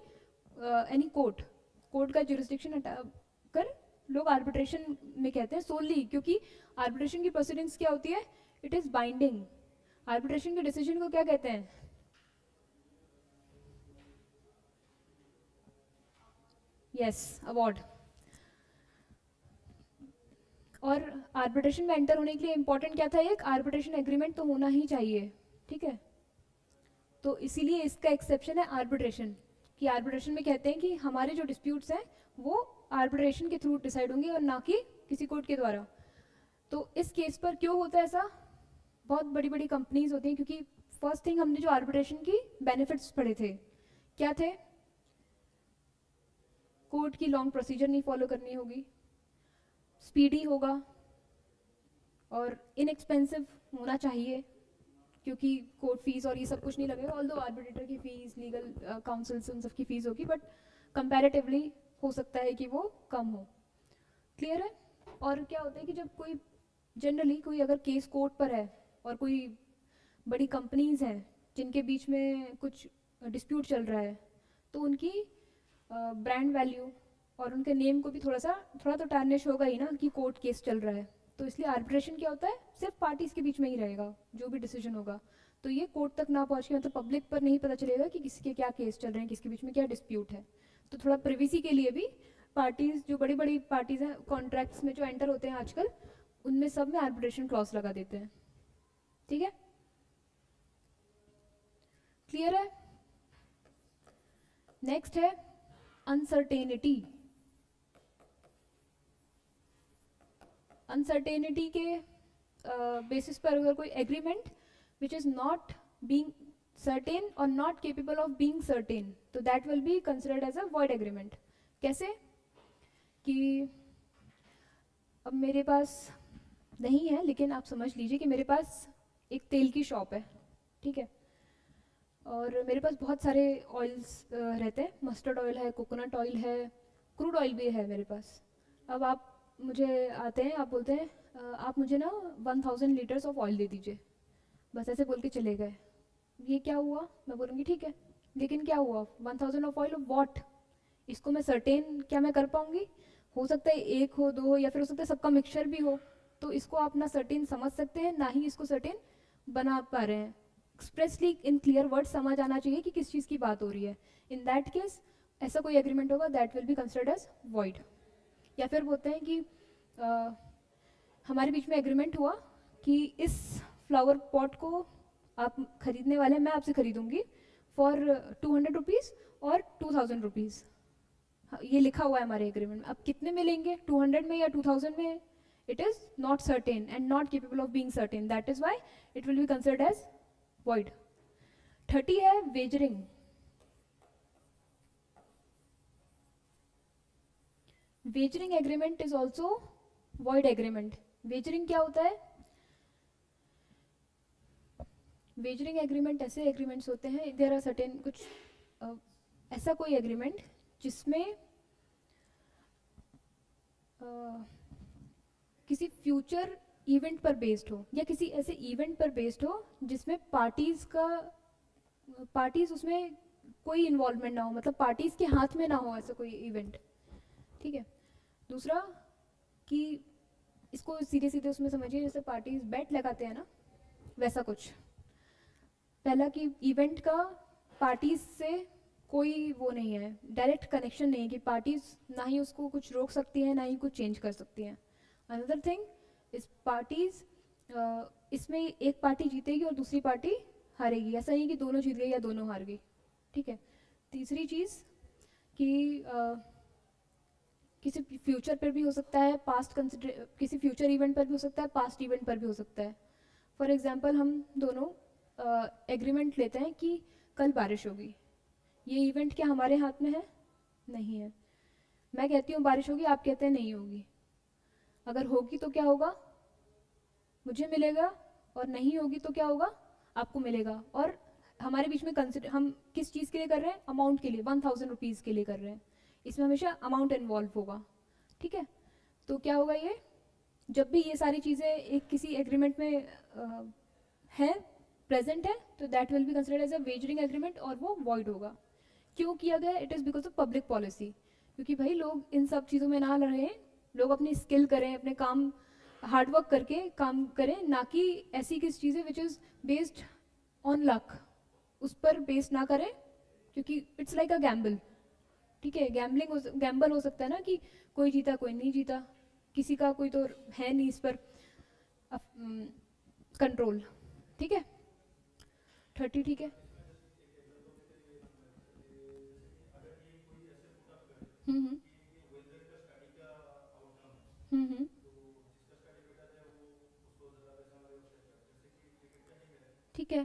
any court. Court का जुरिस्डिक्शन हटा कर लोग आर्बिट्रेशन में कहते हैं सोनली, क्योंकि आर्बिट्रेशन की प्रोसीडिंग्स क्या होती है? It is binding. आर्बिट्रेशन के डिसीजन को क्या कहते हैं? Yes, award. और आर्बिट्रेशन में एंटर होने के लिए इंपॉर्टेंट क्या था? एक आर्बिट्रेशन एग्रीमेंट तो होना ही चाहिए, ठीक है। तो इसीलिए इसका एक्सेप्शन है आर्बिट्रेशन, कि आर्बिट्रेशन में कहते हैं कि हमारे जो डिस्प्यूट्स हैं वो आर्बिट्रेशन के थ्रू डिसाइड होंगे और ना कि किसी कोर्ट के द्वारा। तो इस केस पर क्यों होता है ऐसा? बहुत बड़ी बड़ी कंपनीज होती हैं, क्योंकि फर्स्ट थिंग हमने जो आर्बिट्रेशन की बेनिफिट्स पढ़े थे क्या थे? कोर्ट की लॉन्ग प्रोसीजर नहीं फॉलो करनी होगी, स्पीडी होगा और इनएक्सपेंसिव होना चाहिए, क्योंकि कोर्ट फीस और ये सब कुछ नहीं लगेगा। ऑल्दो आर्बिट्रेटर की फ़ीस, लीगल काउंसिल्स, उन सब की फ़ीस होगी, बट कंपैरेटिवली हो सकता है कि वो कम हो। क्लियर है? और क्या होता है कि जब कोई जनरली कोई अगर केस कोर्ट पर है और कोई बड़ी कंपनीज हैं जिनके बीच में कुछ डिस्प्यूट चल रहा है, तो उनकी ब्रांड वैल्यू और उनके नेम को भी थोड़ा तो टार्निश होगा ही ना कि कोर्ट केस चल रहा है। तो इसलिए आर्बिट्रेशन क्या होता है, सिर्फ पार्टीज के बीच में ही रहेगा जो भी डिसीजन होगा। तो ये कोर्ट तक ना पहुंच के, मतलब पब्लिक पर नहीं पता चलेगा कि किसके क्या केस चल रहे हैं, किसके बीच में क्या डिस्प्यूट है। तो थोड़ा प्रिवेसी के लिए भी पार्टीज, जो बड़ी बड़ी पार्टीज हैं कॉन्ट्रैक्ट्स में जो एंटर होते हैं आजकल, उनमें सब में आर्बिट्रेशन क्लॉज लगा देते हैं। ठीक है, क्लियर है? नेक्स्ट है अनसर्टेनिटी। अनसर्टेनिटी के बेसिस पर अगर कोई agreement which is not being certain और not capable of being certain, तो that will be considered as a void agreement. कैसे कि अब मेरे पास नहीं है, लेकिन आप समझ लीजिए कि मेरे पास एक तेल की शॉप है, ठीक है, और मेरे पास बहुत सारे ऑयल्स रहते हैं, मस्टर्ड ऑयल है, कोकोनट ऑयल है, क्रूड ऑयल भी है मेरे पास। अब आप मुझे आते हैं, आप बोलते हैं आप मुझे ना 1000 लीटर्स ऑफ ऑयल दे दीजिए, बस ऐसे बोल के चले गए। ये क्या हुआ? मैं बोलूँगी ठीक है, लेकिन क्या हुआ? 1000 ऑफ ऑयल ऑफ वॉट? इसको मैं सर्टेन क्या मैं कर पाऊँगी? हो सकता है एक हो, दो हो, या फिर हो सकता है सबका मिक्सचर भी हो। तो इसको आप ना सर्टेन समझ सकते हैं, ना ही इसको सर्टेन बना पा रहे हैं। एक्सप्रेसली इन क्लियर वर्ड समझ आना चाहिए कि किस चीज़ की बात हो रही है। इन दैट केस ऐसा कोई एग्रीमेंट होगा that will be considered as void. या फिर बोलते हैं कि हमारे बीच में एग्रीमेंट हुआ कि इस फ्लावर पॉट को आप खरीदने वाले हैं, मैं आपसे खरीदूंगी फॉर 200 रुपीज़ और 2000 रुपीज़। ये लिखा हुआ है हमारे एग्रीमेंट में। अब कितने में लेंगे, 200 में या 2000 में, it is not certain and not capable of being certain, that is why it will be considered as void. 30 है wagering. Wagering agreement is also void agreement. Wagering क्या होता है? वेजरिंग एग्रीमेंट ऐसे एग्रीमेंट्स होते हैं, देयर आर सर्टेन कुछ ऐसा कोई एग्रीमेंट जिसमें किसी फ्यूचर इवेंट पर बेस्ड हो, या किसी ऐसे इवेंट पर बेस्ड हो जिसमें पार्टीज उसमें कोई इन्वॉल्वमेंट ना हो, मतलब पार्टीज के हाथ में ना हो ऐसा कोई इवेंट। ठीक है। दूसरा कि इसको सीधे सीधे उसमें समझिए, जैसे पार्टीज बेट लगाते हैं ना, वैसा कुछ। पहला कि इवेंट का पार्टीज से कोई वो नहीं है, डायरेक्ट कनेक्शन नहीं है कि पार्टीज ना ही उसको कुछ रोक सकती हैं ना ही कुछ चेंज कर सकती हैं। अनदर थिंग इस पार्टीज, इसमें एक पार्टी जीतेगी और दूसरी पार्टी हारेगी, ऐसा नहीं कि दोनों जीत गई या दोनों हार गई। ठीक है। तीसरी चीज़ कि किसी फ्यूचर पर भी हो सकता है, किसी फ्यूचर इवेंट पर भी हो सकता है, पास्ट इवेंट पर भी हो सकता है। फॉर एग्जाम्पल हम दोनों एग्रीमेंट लेते हैं कि कल बारिश होगी। ये इवेंट क्या हमारे हाथ में है? नहीं है। मैं कहती हूँ बारिश होगी, आप कहते हैं नहीं होगी। अगर होगी तो क्या होगा? मुझे मिलेगा, और नहीं होगी तो क्या होगा? आपको मिलेगा। और हमारे बीच में हम किस चीज़ के लिए कर रहे हैं? अमाउंट के लिए, 1000 रुपीज़ के लिए कर रहे हैं। इसमें हमेशा अमाउंट इन्वॉल्व होगा। ठीक है। तो क्या होगा ये, जब भी ये सारी चीज़ें एक किसी एग्रीमेंट में हैं, प्रेजेंट है, तो that will be considered as a wagering agreement और वो वॉइड होगा। क्यों किया गया? It is because of public policy. क्योंकि भाई लोग इन सब चीज़ों में ना रहें, लोग अपनी स्किल करें, अपने काम हार्डवर्क करके काम करें, ना कि ऐसी किस चीज़ें विच इज़ बेस्ड ऑन लक, उस पर बेस्ड ना करें, क्योंकि इट्स लाइक अ गैम्बल। ठीक है। गैम्बल हो सकता है ना कि कोई जीता कोई नहीं जीता, किसी का कोई तो है नहीं इस पर कंट्रोल। ठीक है। 30 ठीक है। हम्म हम्म ठीक है।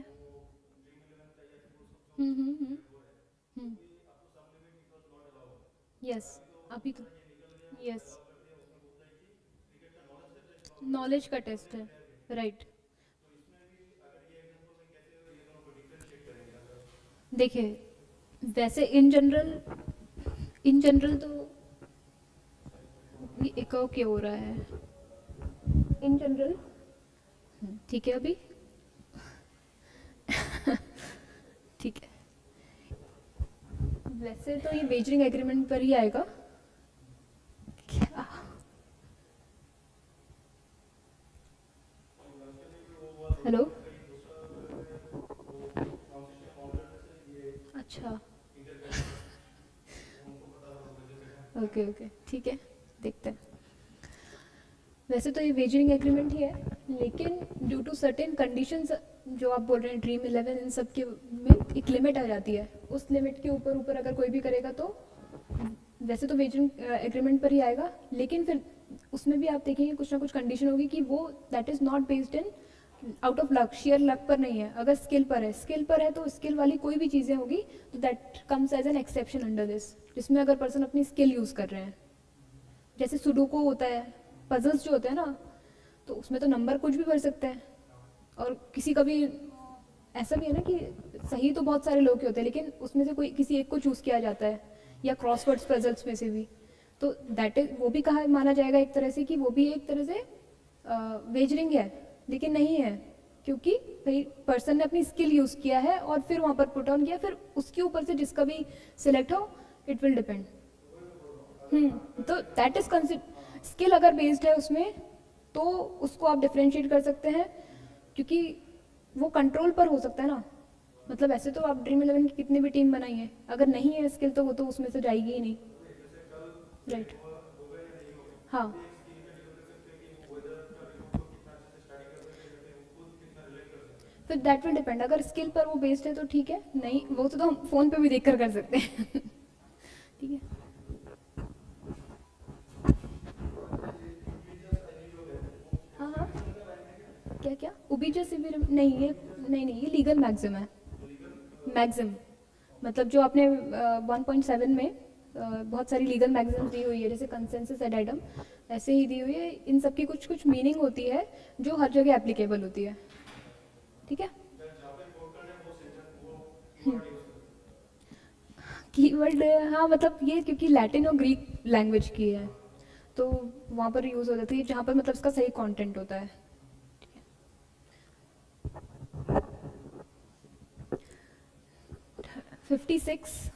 हम्म हम्म हम्म यस। अभी तो यस, नॉलेज का टेस्ट है, राइट। देखिए वैसे इन जनरल तो ये इको क्यों हो रहा है इन जनरल, ठीक है अभी, ठीक है। वैसे तो ये वेजरिंग एग्रीमेंट पर ही आएगा। क्या? हेलो, अच्छा, ओके ओके, ठीक है, देखते हैं। वैसे तो ये वेजरिंग एग्रीमेंट ही है, लेकिन ड्यू टू सर्टेन कंडीशंस, जो आप बोल रहे हैं ड्रीम 11 इन सब के में एक लिमिट आ जाती है, उस लिमिट के ऊपर ऊपर अगर कोई भी करेगा तो वैसे तो वेजरिंग एग्रीमेंट पर ही आएगा, लेकिन फिर उसमें भी आप देखेंगे कुछ ना कुछ कंडीशन होगी कि वो that is not based in out of luck, share luck पर नहीं है, अगर स्किल पर है, स्किल पर है तो स्किल वाली कोई भी चीज़ें होगी तो that comes as an exception under this, जिसमें अगर पर्सन अपनी स्किल यूज़ कर रहे हैं। जैसे सुडोको होता है, पजल्स जो होते हैं ना, तो उसमें तो नंबर कुछ भी भर सकते हैं, और किसी का भी ऐसा भी है ना कि सही तो बहुत सारे लोग के होते हैं, लेकिन उसमें से कोई किसी एक को चूज़ किया जाता है, या क्रॉसवर्ड्स पजल्स में से भी, तो दैट इज वो भी कहा माना जाएगा एक तरह से कि वो भी एक तरह से वेजरिंग है, लेकिन नहीं है, क्योंकि भाई पर्सन ने अपनी स्किल यूज़ किया है और फिर वहाँ पर पुट ऑन किया, फिर उसके ऊपर से जिसका भी सिलेक्ट हो, इट विल डिपेंड। तो दैट इज कंसिडर स्किल अगर बेस्ड है उसमें, तो उसको आप डिफ्रेंशिएट कर सकते हैं, क्योंकि वो कंट्रोल पर हो सकता है ना। मतलब ऐसे तो आप ड्रीम 11 की कितनी भी टीम बनाई है, अगर नहीं है स्किल तो वो तो उसमें से जाएगी ही नहीं, राइट। हाँ, फिर दैट विल डिपेंड, अगर स्किल पर वो बेस्ड है तो ठीक है, नहीं वो तो हम फ़ोन पे भी देख कर सकते हैं। ठीक है। हाँ हाँ, क्या क्या उबीजस नहीं, ये नहीं नहीं, ये लीगल मैक्सिम है, मैक्सिम। मतलब जो आपने 1.7 में बहुत सारी लीगल मैगजीन दी हुई है, जैसे कंसेंसस एडेडम, ऐसे ही दी हुई है, इन सब की कुछ कुछ मीनिंग होती है जो हर जगह एप्लीकेबल होती है, ठीक है। कीवर्ड, हाँ मतलब ये क्योंकि लैटिन और ग्रीक लैंग्वेज की है, तो वहाँ पर यूज़ हो जाती है जहाँ पर मतलब इसका सही कंटेंट होता है। 56,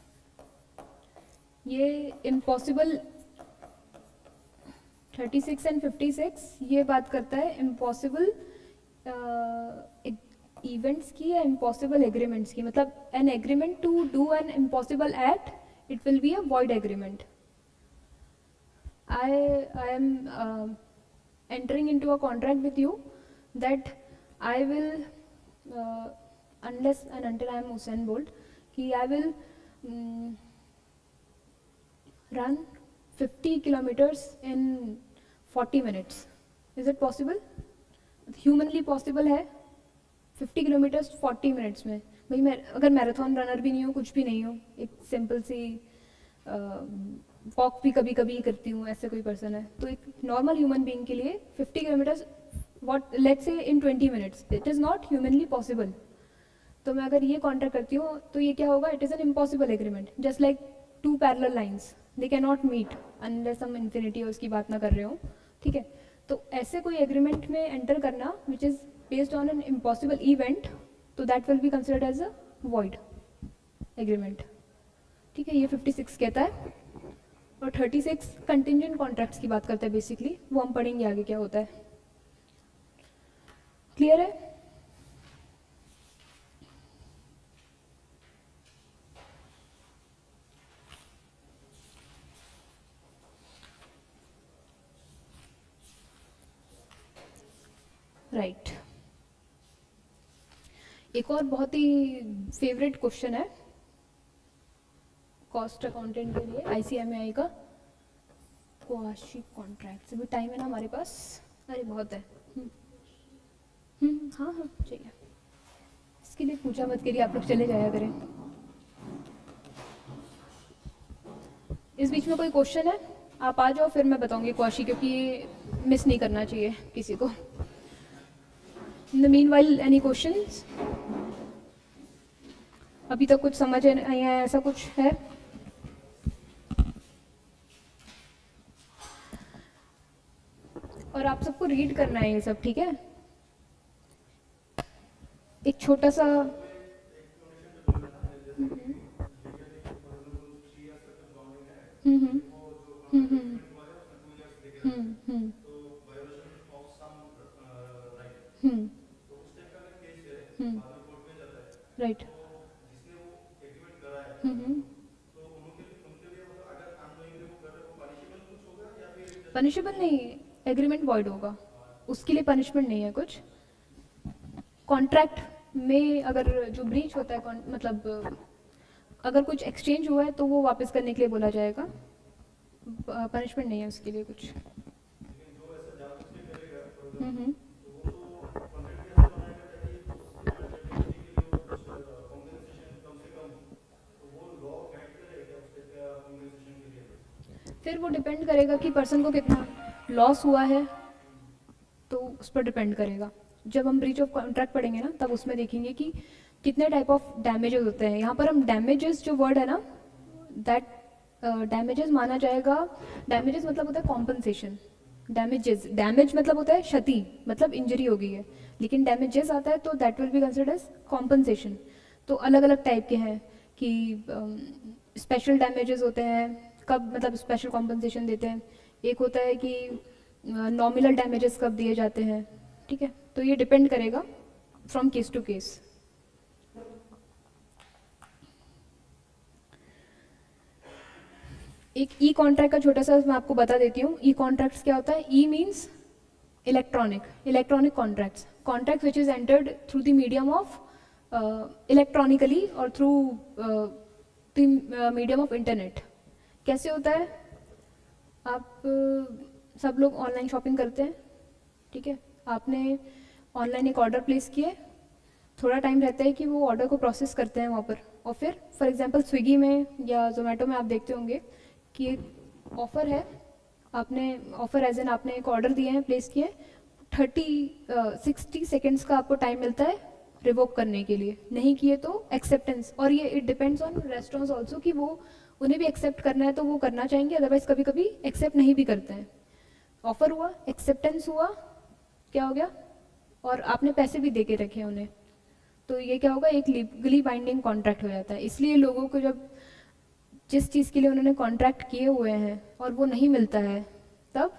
ये इम्पॉसिबल, 36 एंड 56 ये बात करता है इम्पॉसिबल इवेंट्स की या इम्पॉसिबल एग्रीमेंट्स की, मतलब an agreement to do an impossible act, it will be a void agreement. I am entering into a contract with you that I will, uh, unless and until I am Usain Bolt, कि I will run 50 kilometers in 40 minutes. Is it possible? Humanly possible है 50 kilometres 40 minutes में? भाई मैं अगर marathon runner भी नहीं हूँ, कुछ भी नहीं हूँ, एक सिंपल सी वॉक भी कभी कभी करती हूँ, ऐसे कोई पर्सन है, तो एक नॉर्मल ह्यूमन बीइंग के लिए 50 kilometres what let's say in 20 minutes, it is not humanly possible. तो मैं अगर ये कॉन्ट्रैक्ट करती हूँ तो ये क्या होगा, it is an impossible agreement, just like two parallel lines, they can not meet unless हम इन्फिनिटी उसकी बात ना कर रहे हो, ठीक है। तो ऐसे कोई एग्रीमेंट में एंटर करना which is based on an impossible event, तो that will be considered as a void agreement, ठीक है। ये 56 कहता है, और 36 कंटिंजेंट कॉन्ट्रैक्ट्स की बात करते हैं बेसिकली, वो हम पढ़ेंगे आगे क्या होता है। क्लियर है? राइट। एक और बहुत ही फेवरेट क्वेश्चन है कॉस्ट अकाउंटेंट के लिए आईसीएमआई का, क्वाशी कॉन्ट्रैक्ट। अभी टाइम है ना हमारे पास? अरे बहुत है। हाँ हाँ चाहिए, इसके लिए पूछा मत करिए, आप लोग चले जाया करें। इस बीच में कोई क्वेश्चन है? आप आ जाओ, फिर मैं बताऊंगी क्वाशी, क्योंकि ये मिस नहीं करना चाहिए किसी को. In the mean while any questions? अभी तक कुछ समझ नहीं आया, ऐसा कुछ है? और आप सबको रीड करना है ये सब, ठीक है? एक छोटा सा हम्म हम्म हम्म हम्म हम्म राइट. पनिशेबल नहीं, एग्रीमेंट वॉइड होगा, उसके लिए पनिशमेंट नहीं है कुछ. कॉन्ट्रैक्ट में अगर जो ब्रीच होता है, मतलब अगर कुछ एक्सचेंज हुआ है तो वो वापस करने के लिए बोला जाएगा. पनिशमेंट नहीं है उसके लिए कुछ. हम्म. फिर वो डिपेंड करेगा कि पर्सन को कितना लॉस हुआ है, तो उस पर डिपेंड करेगा. जब हम ब्रीच ऑफ कॉन्ट्रैक्ट पढ़ेंगे ना, तब उसमें देखेंगे कि कितने टाइप ऑफ डैमेजेस होते हैं. यहाँ पर हम डैमेजेस जो वर्ड है ना, दैट डैमेजेस माना जाएगा. डैमेजेस मतलब होता है कॉम्पनसेशन. डैमेजेस, डैमेज मतलब होता है क्षति, मतलब इंजरी हो गई है. लेकिन डैमेजेस आता है तो that will be considered as compensation. तो अलग अलग टाइप के हैं कि स्पेशल डैमेजेस होते हैं. कब मतलब स्पेशल कॉम्पनसेशन देते हैं? एक होता है कि नॉमिनल डैमेजेस कब दिए जाते हैं, ठीक है? तो ये डिपेंड करेगा फ्रॉम केस टू केस. एक ई कॉन्ट्रैक्ट का छोटा सा मैं आपको बता देती हूँ. ई कॉन्ट्रैक्ट्स क्या होता है? E means electronic contracts. Contract which is entered through the medium of electronically और through the medium of internet. कैसे होता है? आप सब लोग ऑनलाइन शॉपिंग करते हैं, ठीक है? आपने ऑनलाइन एक ऑर्डर प्लेस किए, थोड़ा टाइम रहता है कि वो ऑर्डर को प्रोसेस करते हैं वहाँ पर. और फिर फॉर एग्जांपल स्विगी में या जोमेटो में आप देखते होंगे कि एक ऑफ़र है, आपने ऑफ़र एज एन आपने एक ऑर्डर दिए हैं, प्लेस किए, 60 सेकेंड्स का आपको टाइम मिलता है रिवोक करने के लिए. नहीं किए तो एक्सेप्टेंस. और ये it depends on restaurants also कि वो उन्हें भी एक्सेप्ट करना है तो वो करना चाहेंगे, अदरवाइज कभी कभी एक्सेप्ट नहीं भी करते हैं. ऑफर हुआ, एक्सेप्टेंस हुआ, क्या हो गया? और आपने पैसे भी दे के रखे हैं उन्हें, तो ये क्या होगा? एक लीगली बाइंडिंग कॉन्ट्रैक्ट हो जाता है. इसलिए लोगों को जब जिस चीज़ के लिए उन्होंने कॉन्ट्रैक्ट किए हुए हैं और वो नहीं मिलता है, तब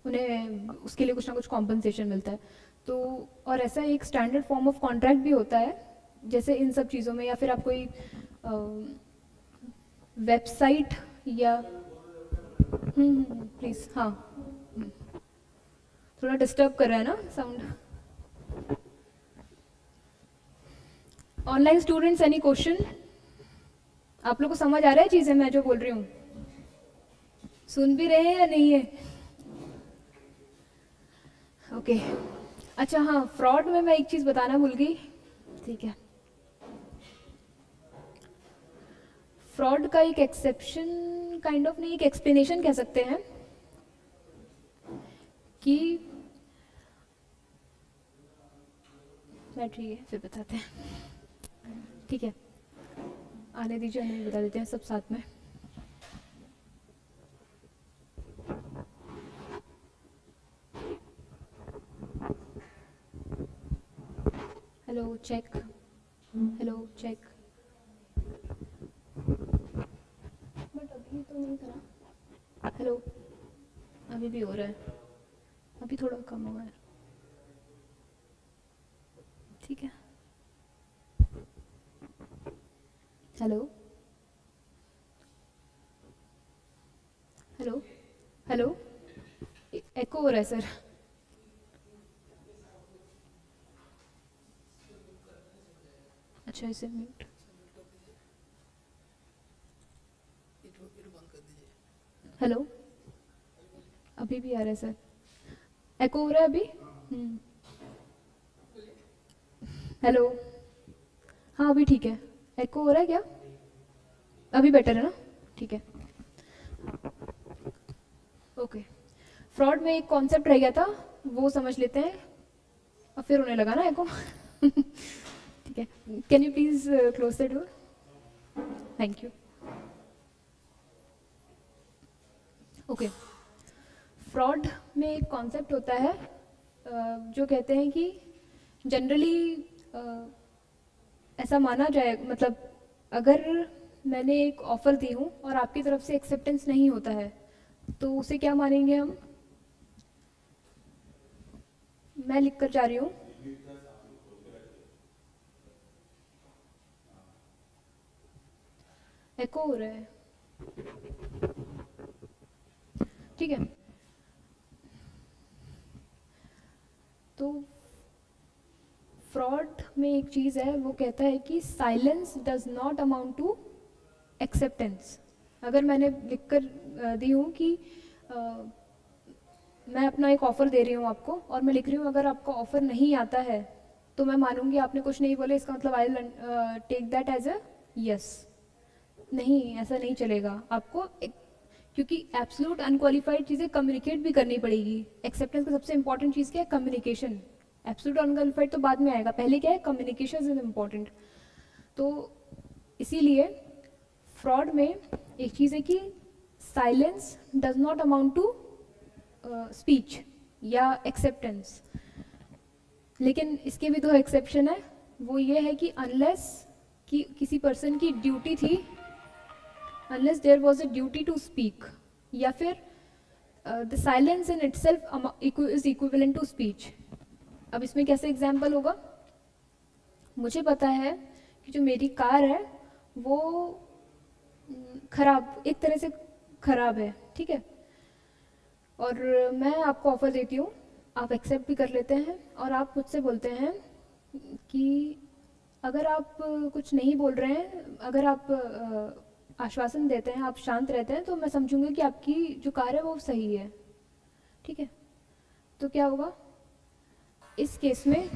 उन्हें उसके लिए कुछ ना कुछ कॉम्पनसेशन मिलता है. तो और ऐसा एक स्टैंडर्ड फॉर्म ऑफ कॉन्ट्रैक्ट भी होता है, जैसे इन सब चीज़ों में. या फिर आप कोई वेबसाइट या प्लीज़, हाँ, थोड़ा डिस्टर्ब कर रहा है ना sound. Online students, any question? आप लोग को समझ आ रहा है चीज़ें मैं जो बोल रही हूँ? सुन भी रहे हैं या नहीं है? ओके. अच्छा हाँ, फ्रॉड में मैं एक चीज़ बताना भूल गई, ठीक है? फ्रॉड का एक एक्सेप्शन काइंड ऑफ नहीं, एक एक्सप्लेनेशन कह सकते हैं कि बैटरी है, फिर बताते हैं, ठीक है? आने दीजिए, हमें बता देते हैं सब साथ में. Hello check, hello check. But अभी तो नहीं करा. हेलो, अभी भी हो रहा है, अभी थोड़ा कम हुआ है, ठीक है? हेलो हेलो हेलो, एको हो रहा है सर. अच्छा, इसे म्यूट. हेलो, अभी भी आ रहा है सर, एको हो रहा है अभी. हेलो, हाँ अभी ठीक है. एको हो रहा है क्या? अभी बेटर है ना? ठीक है. फ्रॉड में एक कॉन्सेप्ट रह गया था, वो समझ लेते हैं, अब फिर होने लगा ना एको। ठीक है, can you please close the door, thank you. Okay, fraud में एक कॉन्सेप्ट होता है जो कहते हैं कि जनरली ऐसा माना जाए, मतलब अगर मैंने एक ऑफ़र दी हूँ और आपकी तरफ से एक्सेप्टेंस नहीं होता है तो उसे क्या मानेंगे हम? मैं लिख कर जा रही हूँ, एको हो रहा है, ठीक है। तो फ्रॉड में एक चीज़ है, वो कहता है कि silence does not amount to acceptance. अगर मैंने लिख कर दी हूँ कि मैं अपना एक ऑफ़र दे रही हूँ आपको और मैं लिख रही हूँ अगर आपको ऑफ़र नहीं आता है तो मैं मानूंगी आपने कुछ नहीं बोले, इसका मतलब I take that as a yes. नहीं, ऐसा नहीं चलेगा आपको क्योंकि एब्सोल्यूट अनक्वालिफाइड चीज़ें कम्युनिकेट भी करनी पड़ेगी। एक्सेप्टेंस का सबसे इंपॉर्टेंट चीज़ क्या है? कम्युनिकेशन। एब्सोल्यूट अनक्वालिफाइड तो बाद में आएगा, पहले क्या है? Communication is important. तो इसीलिए फ्रॉड में एक चीज़ है कि silence does not amount to speech या एक्सेप्टेंस। लेकिन इसके भी दो एक्सेप्शन है, वो ये है कि अनलेस कि किसी पर्सन की ड्यूटी थी, unless there was a duty to speak, या फिर the silence in itself is equivalent to speech. अब इसमें कैसे एग्जाम्पल होगा? मुझे पता है कि जो मेरी कार है वो खराब, एक तरह से खराब है, ठीक है, और मैं आपको ऑफ़र देती हूँ, आप एक्सेप्ट भी कर लेते हैं और आप मुझसे बोलते हैं कि अगर आप कुछ नहीं बोल रहे हैं, अगर आप आश्वासन देते हैं, आप शांत रहते हैं, तो मैं समझूंगी कि आपकी जो कार है वो सही है, ठीक है। तो क्या होगा इस केस में?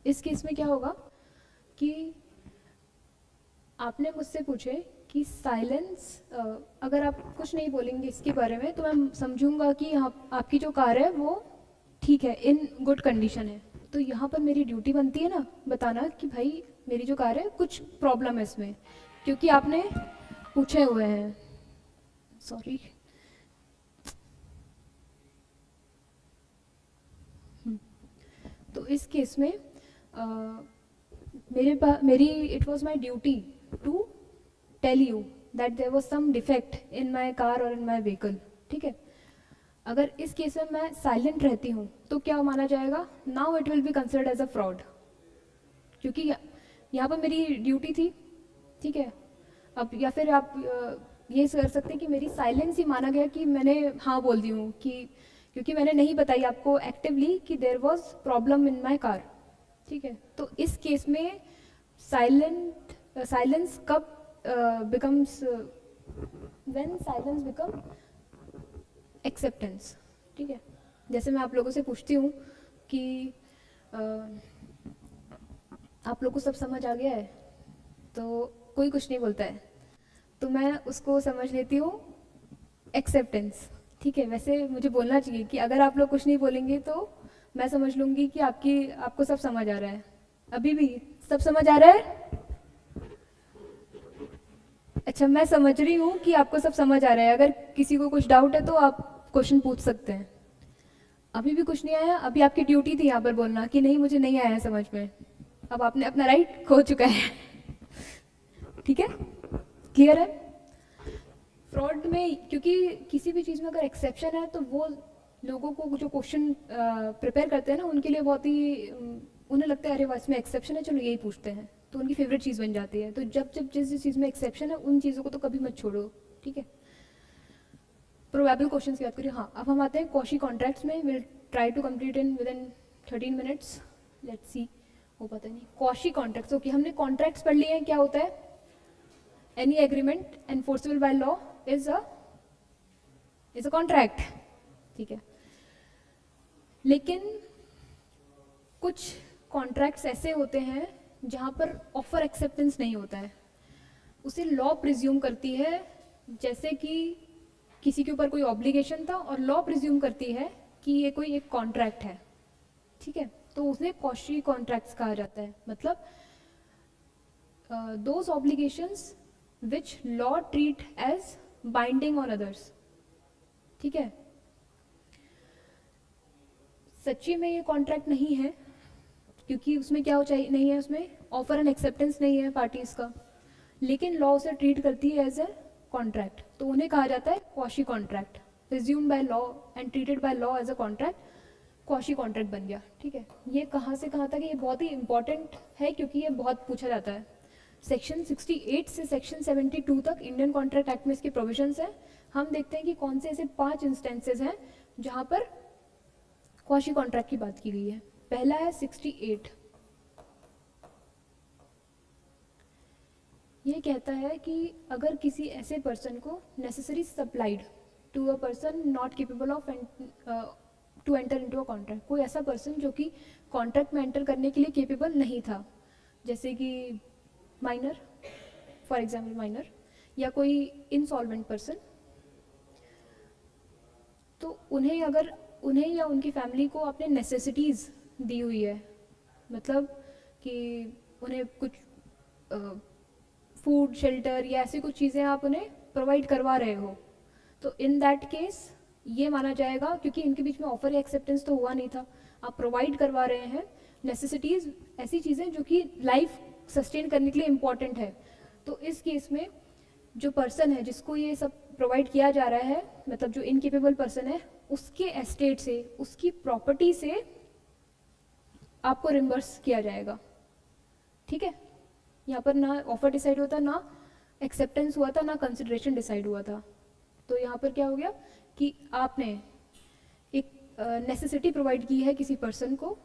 इस केस में क्या होगा कि आपने मुझसे पूछे कि साइलेंस, अगर आप कुछ नहीं बोलेंगे इसके बारे में तो मैं समझूंगा कि आपकी जो कार है वो ठीक है, इन गुड कंडीशन है। तो यहाँ पर मेरी ड्यूटी बनती है ना बताना कि भाई मेरी जो कार है कुछ प्रॉब्लम है इसमें, क्योंकि आपने पूछे हुए हैं। सॉरी, तो इस केस में मेरी it was my duty to tell you that there was some defect in my car और इन माय व्हीकल, ठीक है। अगर इस केस में मैं साइलेंट रहती हूँ तो क्या माना जाएगा? Now it will be considered as a fraud, क्योंकि यहाँ पर मेरी ड्यूटी थी, ठीक है। अब या फिर आप ये कर सकते हैं कि मेरी साइलेंस ही माना गया कि मैंने हाँ बोल दी हूँ, कि क्योंकि मैंने नहीं बताई आपको एक्टिवली कि there was problem in my car, ठीक है। तो इस केस में साइलेंस कब becomes, when silence become acceptance, ठीक है। जैसे मैं आप लोगों से पूछती हूँ कि आप लोगों को सब समझ आ गया है, तो कोई कुछ नहीं बोलता है, तो मैं उसको समझ लेती हूँ एक्सेप्टेंस, ठीक है। वैसे मुझे बोलना चाहिए कि अगर आप लोग कुछ नहीं बोलेंगे तो मैं समझ लूँगी कि आपको सब समझ आ रहा है। अभी भी सब समझ आ रहा है? अच्छा, मैं समझ रही हूँ कि आपको सब समझ आ रहा है। अगर किसी को कुछ डाउट है तो आप क्वेश्चन पूछ सकते हैं। अभी भी कुछ नहीं आया? अभी आपकी ड्यूटी थी यहाँ पर बोलना कि नहीं मुझे नहीं आया समझ में। अब आपने अपना राइट खो चुका है। ठीक है, क्लियर है? फ्रॉड में क्योंकि किसी भी चीज़ में अगर एक्सेप्शन है तो वो लोगों को जो क्वेश्चन प्रिपेयर करते हैं ना उनके लिए बहुत ही उन्हें लगता है अरे वाह इसमें एक्सेप्शन है, चलो यही पूछते हैं, तो उनकी फेवरेट चीज़ बन जाती है। तो जब जब जिस चीज़ में एक्सेप्शन है उन चीज़ों को तो कभी मत छोड़ो, ठीक है। प्रोबेबल क्वेश्चन की बात करिए। हाँ, अब हम आते हैं कॉशी कॉन्ट्रैक्ट्स में। Will try to complete in with in 13 minutes, let's see हो पता नहीं। कॉशी कॉन्ट्रैक्ट्स, ओके, हमने कॉन्ट्रैक्ट्स पढ़ लिए हैं। क्या होता है? Any agreement enforceable by law is a contract, ठीक है। लेकिन कुछ कॉन्ट्रैक्ट्स ऐसे होते हैं जहाँ पर ऑफर एक्सेप्टेंस नहीं होता है, उसे लॉ प्रिज्यूम करती है। जैसे कि किसी के ऊपर कोई ऑब्लिगेशन था और लॉ प्रिज्यूम करती है कि ये कोई एक कॉन्ट्रैक्ट है, ठीक है, तो उसे कॉशी कॉन्ट्रैक्ट्स कहा जाता है. मतलब those obligations which law treat as binding on others. ठीक है, सच्ची में ये कॉन्ट्रैक्ट नहीं है, क्योंकि उसमें क्या हो चाहिए नहीं है, उसमें ऑफर एंड एक्सेप्टेंस नहीं है पार्टीज का, लेकिन लॉ उसे ट्रीट करती है एज ए कॉन्ट्रैक्ट, तो उन्हें कहा जाता है quasi contract. Presumed by law and treated by law as a contract, quasi contract बन गया. ठीक है, ये कहाँ से कहाँ तक, ये बहुत ही इंपॉर्टेंट है क्योंकि ये बहुत पूछा जाता है. सेक्शन 68 से सेक्शन 72 तक इंडियन कॉन्ट्रैक्ट एक्ट में इसके प्रोविजंस हैं. हम देखते हैं कि कौन से ऐसे 5 इंस्टेंसेज हैं जहाँ पर क्वाशी कॉन्ट्रैक्ट की बात की गई है. पहला है 68. ये कहता है कि अगर किसी ऐसे पर्सन को necessary supplied to a person not capable of to enter into a contract, कोई ऐसा पर्सन जो कि कॉन्ट्रैक्ट में एंटर करने के लिए केपेबल नहीं था, जैसे कि माइनर, फॉर एग्जाम्पल माइनर, या कोई इंसॉल्वेंट पर्सन, तो उन्हें या उनकी फैमिली को आपने नेसेसिटीज़ दी हुई है, मतलब कि उन्हें कुछ फूड, शेल्टर या ऐसी कुछ चीज़ें आप उन्हें प्रोवाइड करवा रहे हो, तो इन दैट केस ये माना जाएगा, क्योंकि इनके बीच में ऑफर या एक्सेप्टेंस तो हुआ नहीं था, आप प्रोवाइड करवा रहे हैं नेसेसिटीज़, ऐसी चीज़ें जो कि लाइफ सस्टेन करने के लिए इम्पॉर्टेंट है. तो इस केस में जो पर्सन है जिसको ये सब प्रोवाइड किया जा रहा है, मतलब जो इनकेपेबल पर्सन है, उसके एस्टेट से, उसकी प्रॉपर्टी से आपको रिम्बर्स किया जाएगा. ठीक है, यहाँ पर ना ऑफर डिसाइड होता, ना एक्सेप्टेंस हुआ था, ना कंसिडरेशन डिसाइड हुआ था. तो यहाँ पर क्या हो गया कि आपने एक नेसेसिटी प्रोवाइड की है किसी पर्सन को,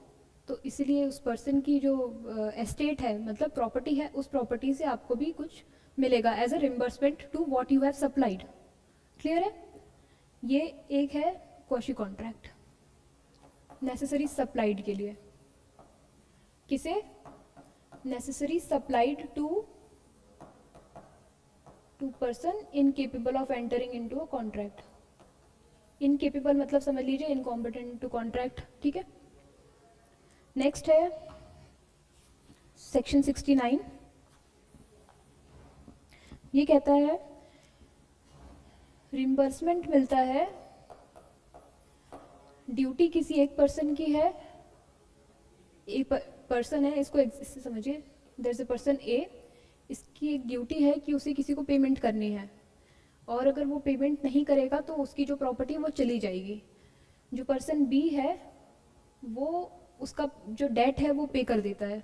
तो इसलिए उस पर्सन की जो एस्टेट है, मतलब प्रॉपर्टी है, उस प्रॉपर्टी से आपको भी कुछ मिलेगा as a reimbursement to what you have supplied. Clear है? ये एक है क्वाशी कॉन्ट्रैक्ट नेसेसरी सप्लाइड के लिए. किसे? Necessary supplied to person incapable of entering into a contract. Incapable मतलब समझ लीजिए इनकॉम्पिटेंट टू कॉन्ट्रैक्ट. ठीक है, नेक्स्ट है सेक्शन 69. ये कहता है रिम्बर्समेंट मिलता है, ड्यूटी किसी एक पर्सन की है, एक पर्सन है, इसको समझिए, देयर इज अ पर्सन ए, इसकी एक ड्यूटी है कि उसे किसी को पेमेंट करनी है, और अगर वो पेमेंट नहीं करेगा तो उसकी जो प्रॉपर्टी वो चली जाएगी. जो पर्सन बी है वो उसका जो डेट है वो पे कर देता है.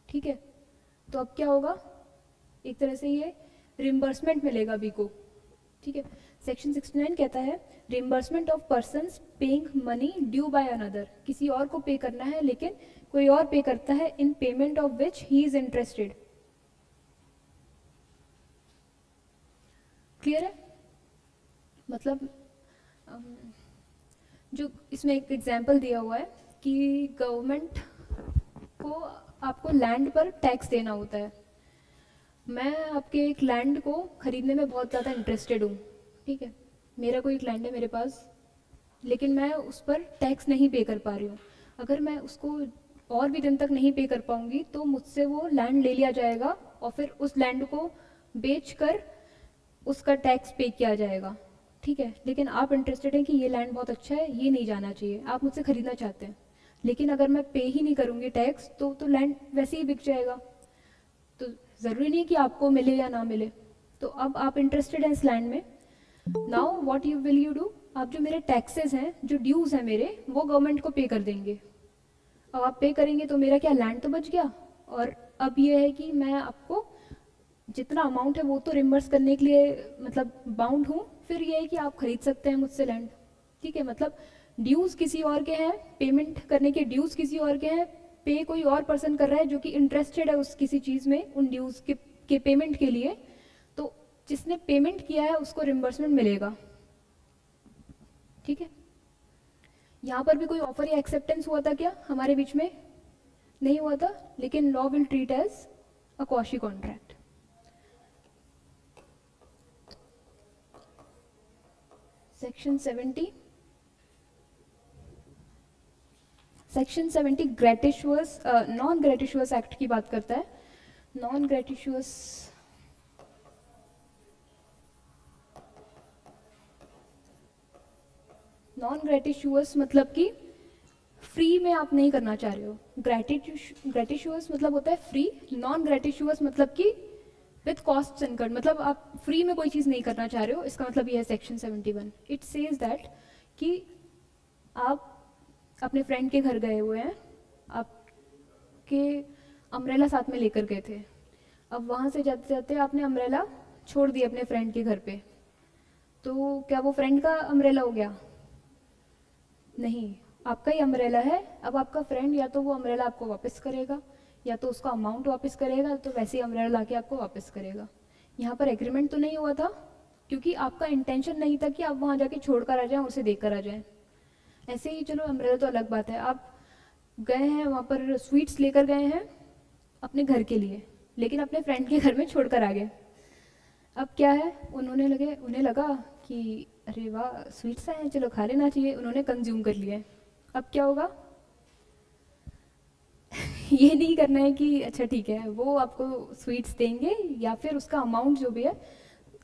ठीक है, तो अब क्या होगा, एक तरह से ये रिम्बर्समेंट मिलेगा बी को. ठीक है, सेक्शन 69 कहता है reimbursement of persons paying money due by another, किसी और को पे करना है लेकिन कोई और पे करता है, इन payment of which he is interested. Clear है? मतलब जो इसमें एक एग्जाम्पल दिया हुआ है कि गवर्नमेंट को आपको लैंड पर टैक्स देना होता है. मैं आपके एक लैंड को खरीदने में बहुत ज़्यादा इंटरेस्टेड हूँ. ठीक है, मेरा कोई एक लैंड है मेरे पास, लेकिन मैं उस पर टैक्स नहीं पे कर पा रही हूँ. अगर मैं उसको और भी दिन तक नहीं पे कर पाऊँगी तो मुझसे वो लैंड ले लिया जाएगा और फिर उस लैंड को बेचकर उसका टैक्स पे किया जाएगा. ठीक है, लेकिन आप इंटरेस्टेड हैं कि ये लैंड बहुत अच्छा है, ये नहीं जाना चाहिए, आप मुझसे खरीदना चाहते हैं, लेकिन अगर मैं पे ही नहीं करूँगी टैक्स तो लैंड वैसे ही बिक जाएगा. तो ज़रूरी नहीं कि आपको मिले या ना मिले. तो अब आप इंटरेस्टेड हैं इस लैंड में. Now what you will you do, आप जो मेरे टैक्सेस हैं, जो ड्यूज़ हैं मेरे, वो गवर्नमेंट को पे कर देंगे. अब आप पे करेंगे तो मेरा क्या लैंड तो बच गया, और अब ये है कि मैं आपको जितना अमाउंट है वो तो रिम्बर्स करने के लिए मतलब बाउंड हूँ, फिर ये है कि आप खरीद सकते हैं मुझसे लैंड. ठीक है, मतलब ड्यूज़ किसी और के हैं, पेमेंट करने के ड्यूज़ किसी और के हैं, पे कोई और पर्सन कर रहा है जो कि इंटरेस्टेड है उस किसी चीज़ में, उन ड्यूज़ के पेमेंट के लिए, तो जिसने पेमेंट किया है उसको रिम्बर्समेंट मिलेगा. ठीक है, यहाँ पर भी कोई ऑफर या एक्सेप्टेंस हुआ था क्या हमारे बीच में? नहीं हुआ था, लेकिन law will treat as a quasi contract. Section 70 gratuitous non gratuitous act की बात करता है। नॉन ग्रेटिशुअस मतलब कि फ्री में आप नहीं करना चाह रहे हो। ग्रेटिशुअस मतलब होता है फ्री, नॉन ग्रेटिशुअस मतलब कि विथ कॉस्ट इनकर्ड, मतलब आप फ्री में कोई चीज़ नहीं करना चाह रहे हो। इसका मतलब ये है सेक्शन 71। इट सेज दैट कि आप अपने फ्रेंड के घर गए हुए हैं, आपके अम्ब्रेला साथ में लेकर गए थे। अब वहाँ से जाते जाते आपने अम्ब्रेला छोड़ दिया अपने फ्रेंड के घर पे, तो क्या वो फ्रेंड का अम्ब्रेला हो गया? नहीं, आपका ही अम्ब्रेला है। अब आपका फ्रेंड या तो वो अम्ब्रेला आपको वापस करेगा या तो उसका अमाउंट वापस करेगा, तो वैसे ही अम्ब्रेला लाके आपको वापस करेगा। यहाँ पर एग्रीमेंट तो नहीं हुआ था, क्योंकि आपका इंटेंशन नहीं था कि आप वहाँ जाके छोड़ कर आ जाएं, उसे देख कर आ जाएं। ऐसे ही चलो अम्ब्रेला तो अलग बात है, आप गए हैं वहाँ पर स्वीट्स लेकर गए हैं अपने घर के लिए, लेकिन अपने फ्रेंड के घर में छोड़ कर आ गए। अब क्या है, उन्हें लगा कि अरे वाह स्वीट्स आए हैं, चलो खा लेना चाहिए, उन्होंने कंज्यूम कर लिए। अब क्या होगा? ये नहीं करना है कि अच्छा ठीक है वो आपको स्वीट्स देंगे या फिर उसका अमाउंट जो भी है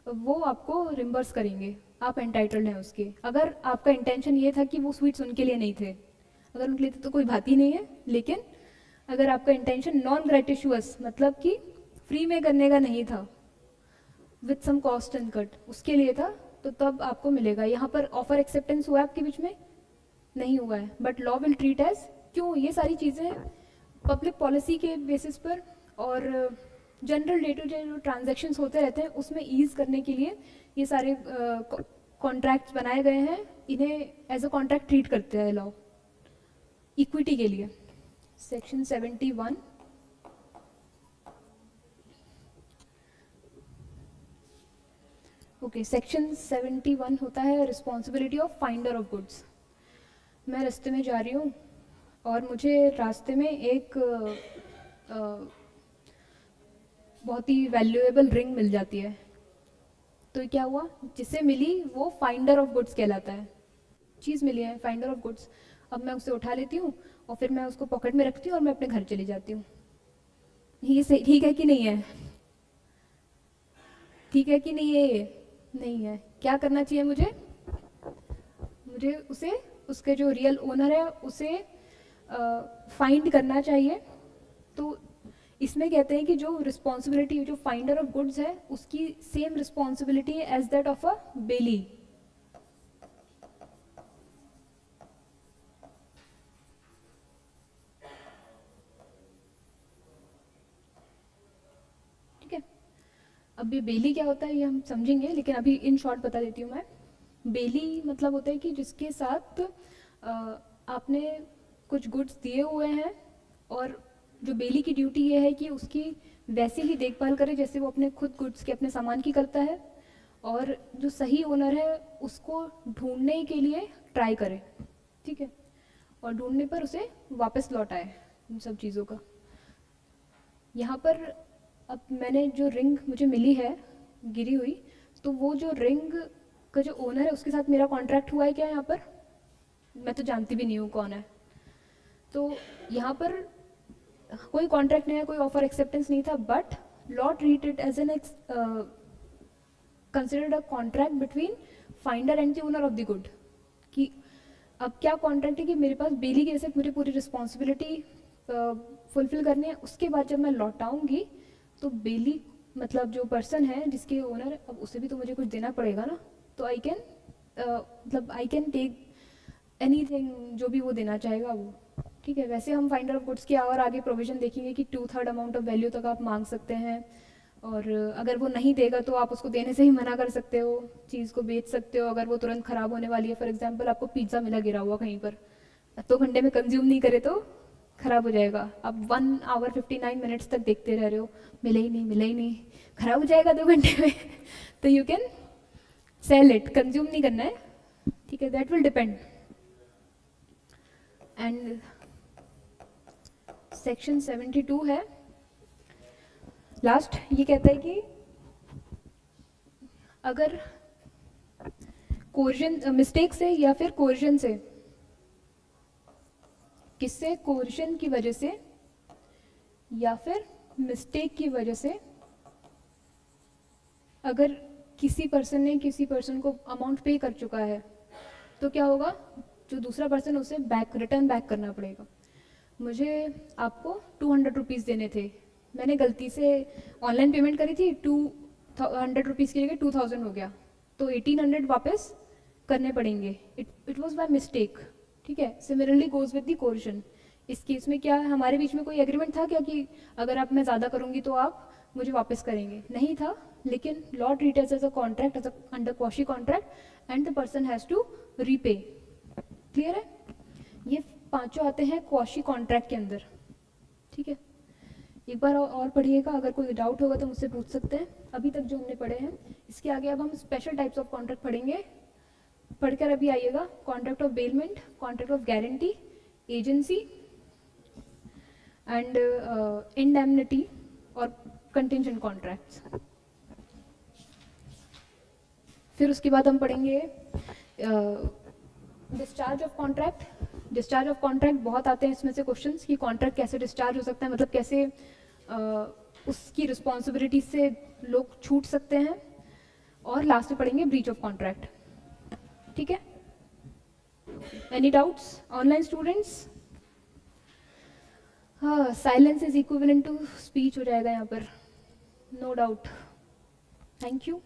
वो आपको रिम्बर्स करेंगे, आप एंटाइटल्ड हैं उसके। अगर आपका इंटेंशन ये था कि वो स्वीट्स उनके लिए नहीं थे, अगर उनके लिए थे तो कोई बात ही नहीं है। लेकिन अगर आपका इंटेंशन नॉन ग्रेटिशुअस मतलब कि फ्री में करने का नहीं था, with some cost and cut उसके लिए था, तो तब आपको मिलेगा। यहाँ पर ऑफर एक्सेप्टेंस हुआ है आपके बीच में? नहीं हुआ है, but law will treat as. क्यों? ये सारी चीज़ें पब्लिक पॉलिसी के बेसिस पर और जनरल डे टू डे जो ट्रांजेक्शन्स होते रहते हैं उसमें ईज करने के लिए ये सारे कॉन्ट्रैक्ट्स बनाए गए हैं। इन्हें एज अ कॉन्ट्रैक्ट ट्रीट करते हैं लॉ, इक्विटी के लिए। सेक्शन 71 ओके, सेक्शन 71 होता है responsibility of finder of goods. मैं रास्ते में जा रही हूँ और मुझे रास्ते में एक बहुत ही वैल्यूएबल रिंग मिल जाती है। तो क्या हुआ, जिसे मिली वो फाइंडर ऑफ गुड्स कहलाता है। चीज़ मिली है फाइंडर ऑफ गुड्स, अब मैं उसे उठा लेती हूँ और फिर मैं उसको पॉकेट में रखती हूँ और मैं अपने घर चली जाती हूँ। ये सही ठीक है कि नहीं है? ठीक है कि नहीं है? ये नहीं है। क्या करना चाहिए मुझे? मुझे उसे, उसके जो रियल ओनर है उसे फाइंड करना चाहिए। तो इसमें कहते हैं कि जो रिस्पॉन्सिबिलिटी जो फाइंडर ऑफ गुड्स है उसकी सेम रिस्पॉन्सिबिलिटी है एज दैट ऑफ अ बेली। ठीक है, अब ये बेली क्या होता है ये हम समझेंगे, लेकिन अभी इन शॉर्ट बता देती हूँ मैं। बेली मतलब होता है कि जिसके साथ आपने कुछ गुड्स दिए हुए हैं और जो बेली की ड्यूटी ये है कि उसकी वैसे ही देखभाल करे जैसे वो अपने खुद गुड्स के अपने सामान की करता है, और जो सही ओनर है उसको ढूंढने के लिए ट्राई करे। ठीक है, और ढूंढने पर उसे वापस लौटाए उन सब चीज़ों का। यहाँ पर अब मैंने जो रिंग मुझे मिली है गिरी हुई, तो वो जो रिंग का जो ओनर है उसके साथ मेरा कॉन्ट्रैक्ट हुआ है क्या यहाँ पर? मैं तो जानती भी नहीं हूँ कौन है। तो यहाँ पर कोई कॉन्ट्रैक्ट नहीं है, कोई ऑफर एक्सेप्टेंस नहीं था, but law treat it as an considered a contract between finder and the owner of the good. कि अब क्या कॉन्ट्रैक्ट है कि मेरे पास बेली के साथ मुझे पूरी रिस्पॉन्सिबिलिटी फुलफिल करनी है, उसके बाद जब मैं लौटाऊंगी तो बेली मतलब जो पर्सन है जिसके ओनर है, अब उसे भी तो मुझे कुछ देना पड़ेगा ना। तो आई कैन मतलब आई कैन टेक एनीथिंग जो भी वो देना चाहेगा वो। ठीक है, वैसे हम फाइंडर ऑफ गुड्स की और आगे प्रोविजन देखेंगे कि 2/3 अमाउंट ऑफ वैल्यू तक आप मांग सकते हैं, और अगर वो नहीं देगा तो आप उसको देने से ही मना कर सकते हो, चीज़ को बेच सकते हो अगर वो तुरंत ख़राब होने वाली है। फॉर एग्जांपल आपको पिज़्ज़ा मिला गिरा हुआ कहीं पर, 2 घंटे में कंज्यूम नहीं करे तो ख़राब हो जाएगा। आप 1 आवर 59 मिनट्स तक देखते रह रहे हो, मिला ही नहीं मिला ही नहीं, ख़राब हो जाएगा 2 घंटे में तो you can sell it, consume नहीं करना है। ठीक है, that will depend. And section 72 है लास्ट, ये कहता है कि अगर कोर्जन, मिस्टेक से या फिर कोर्जन से? किससे? कोर्जन की वजह से या फिर मिस्टेक की वजह से। अगर किसी पर्सन ने किसी पर्सन को अमाउंट पे कर चुका है तो क्या होगा? जो दूसरा पर्सन उसे रिटर्न बैक करना पड़ेगा। मुझे आपको 200 रुपीज़ देने थे, मैंने गलती से ऑनलाइन पेमेंट करी थी, 200 रुपीज़ की जगह 2000 हो गया, तो 1800 वापस करने पड़ेंगे। इट वॉज बाय मिस्टेक, ठीक है। Similarly goes with the coercion. इस केस में क्या है, हमारे बीच में कोई एग्रीमेंट था क्या कि अगर आप मैं ज़्यादा करूँगी तो आप मुझे वापस करेंगे? नहीं था, लेकिन law treat as a contract, as under quasi contract, and the person has to repay. Clear है? ये पांचों आते हैं क्वाशी कॉन्ट्रैक्ट के अंदर, ठीक है। एक बार और पढ़िएगा, अगर कोई डाउट होगा तो मुझसे पूछ सकते हैं। अभी तक जो हमने पढ़े हैं, इसके आगे अब हम स्पेशल टाइप्स ऑफ कॉन्ट्रैक्ट पढ़ेंगे। पढ़कर अभी आइएगा, contract of bailment, contract of guarantee, agency and indemnity और कंटिंजेंट कॉन्ट्रैक्ट्स। फिर उसके बाद हम पढ़ेंगे discharge of contract. Discharge of contract बहुत आते हैं इसमें से क्वेश्चंस कि कॉन्ट्रैक्ट कैसे डिस्चार्ज हो सकता है, मतलब कैसे उसकी रिस्पॉन्सिबिलिटी से लोग छूट सकते हैं। और लास्ट में पढ़ेंगे ब्रीच ऑफ कॉन्ट्रैक्ट, ठीक है। Any doubts online students? हाँ, silence is equivalent to speech हो जाएगा यहाँ पर, नो डाउट। Thank you.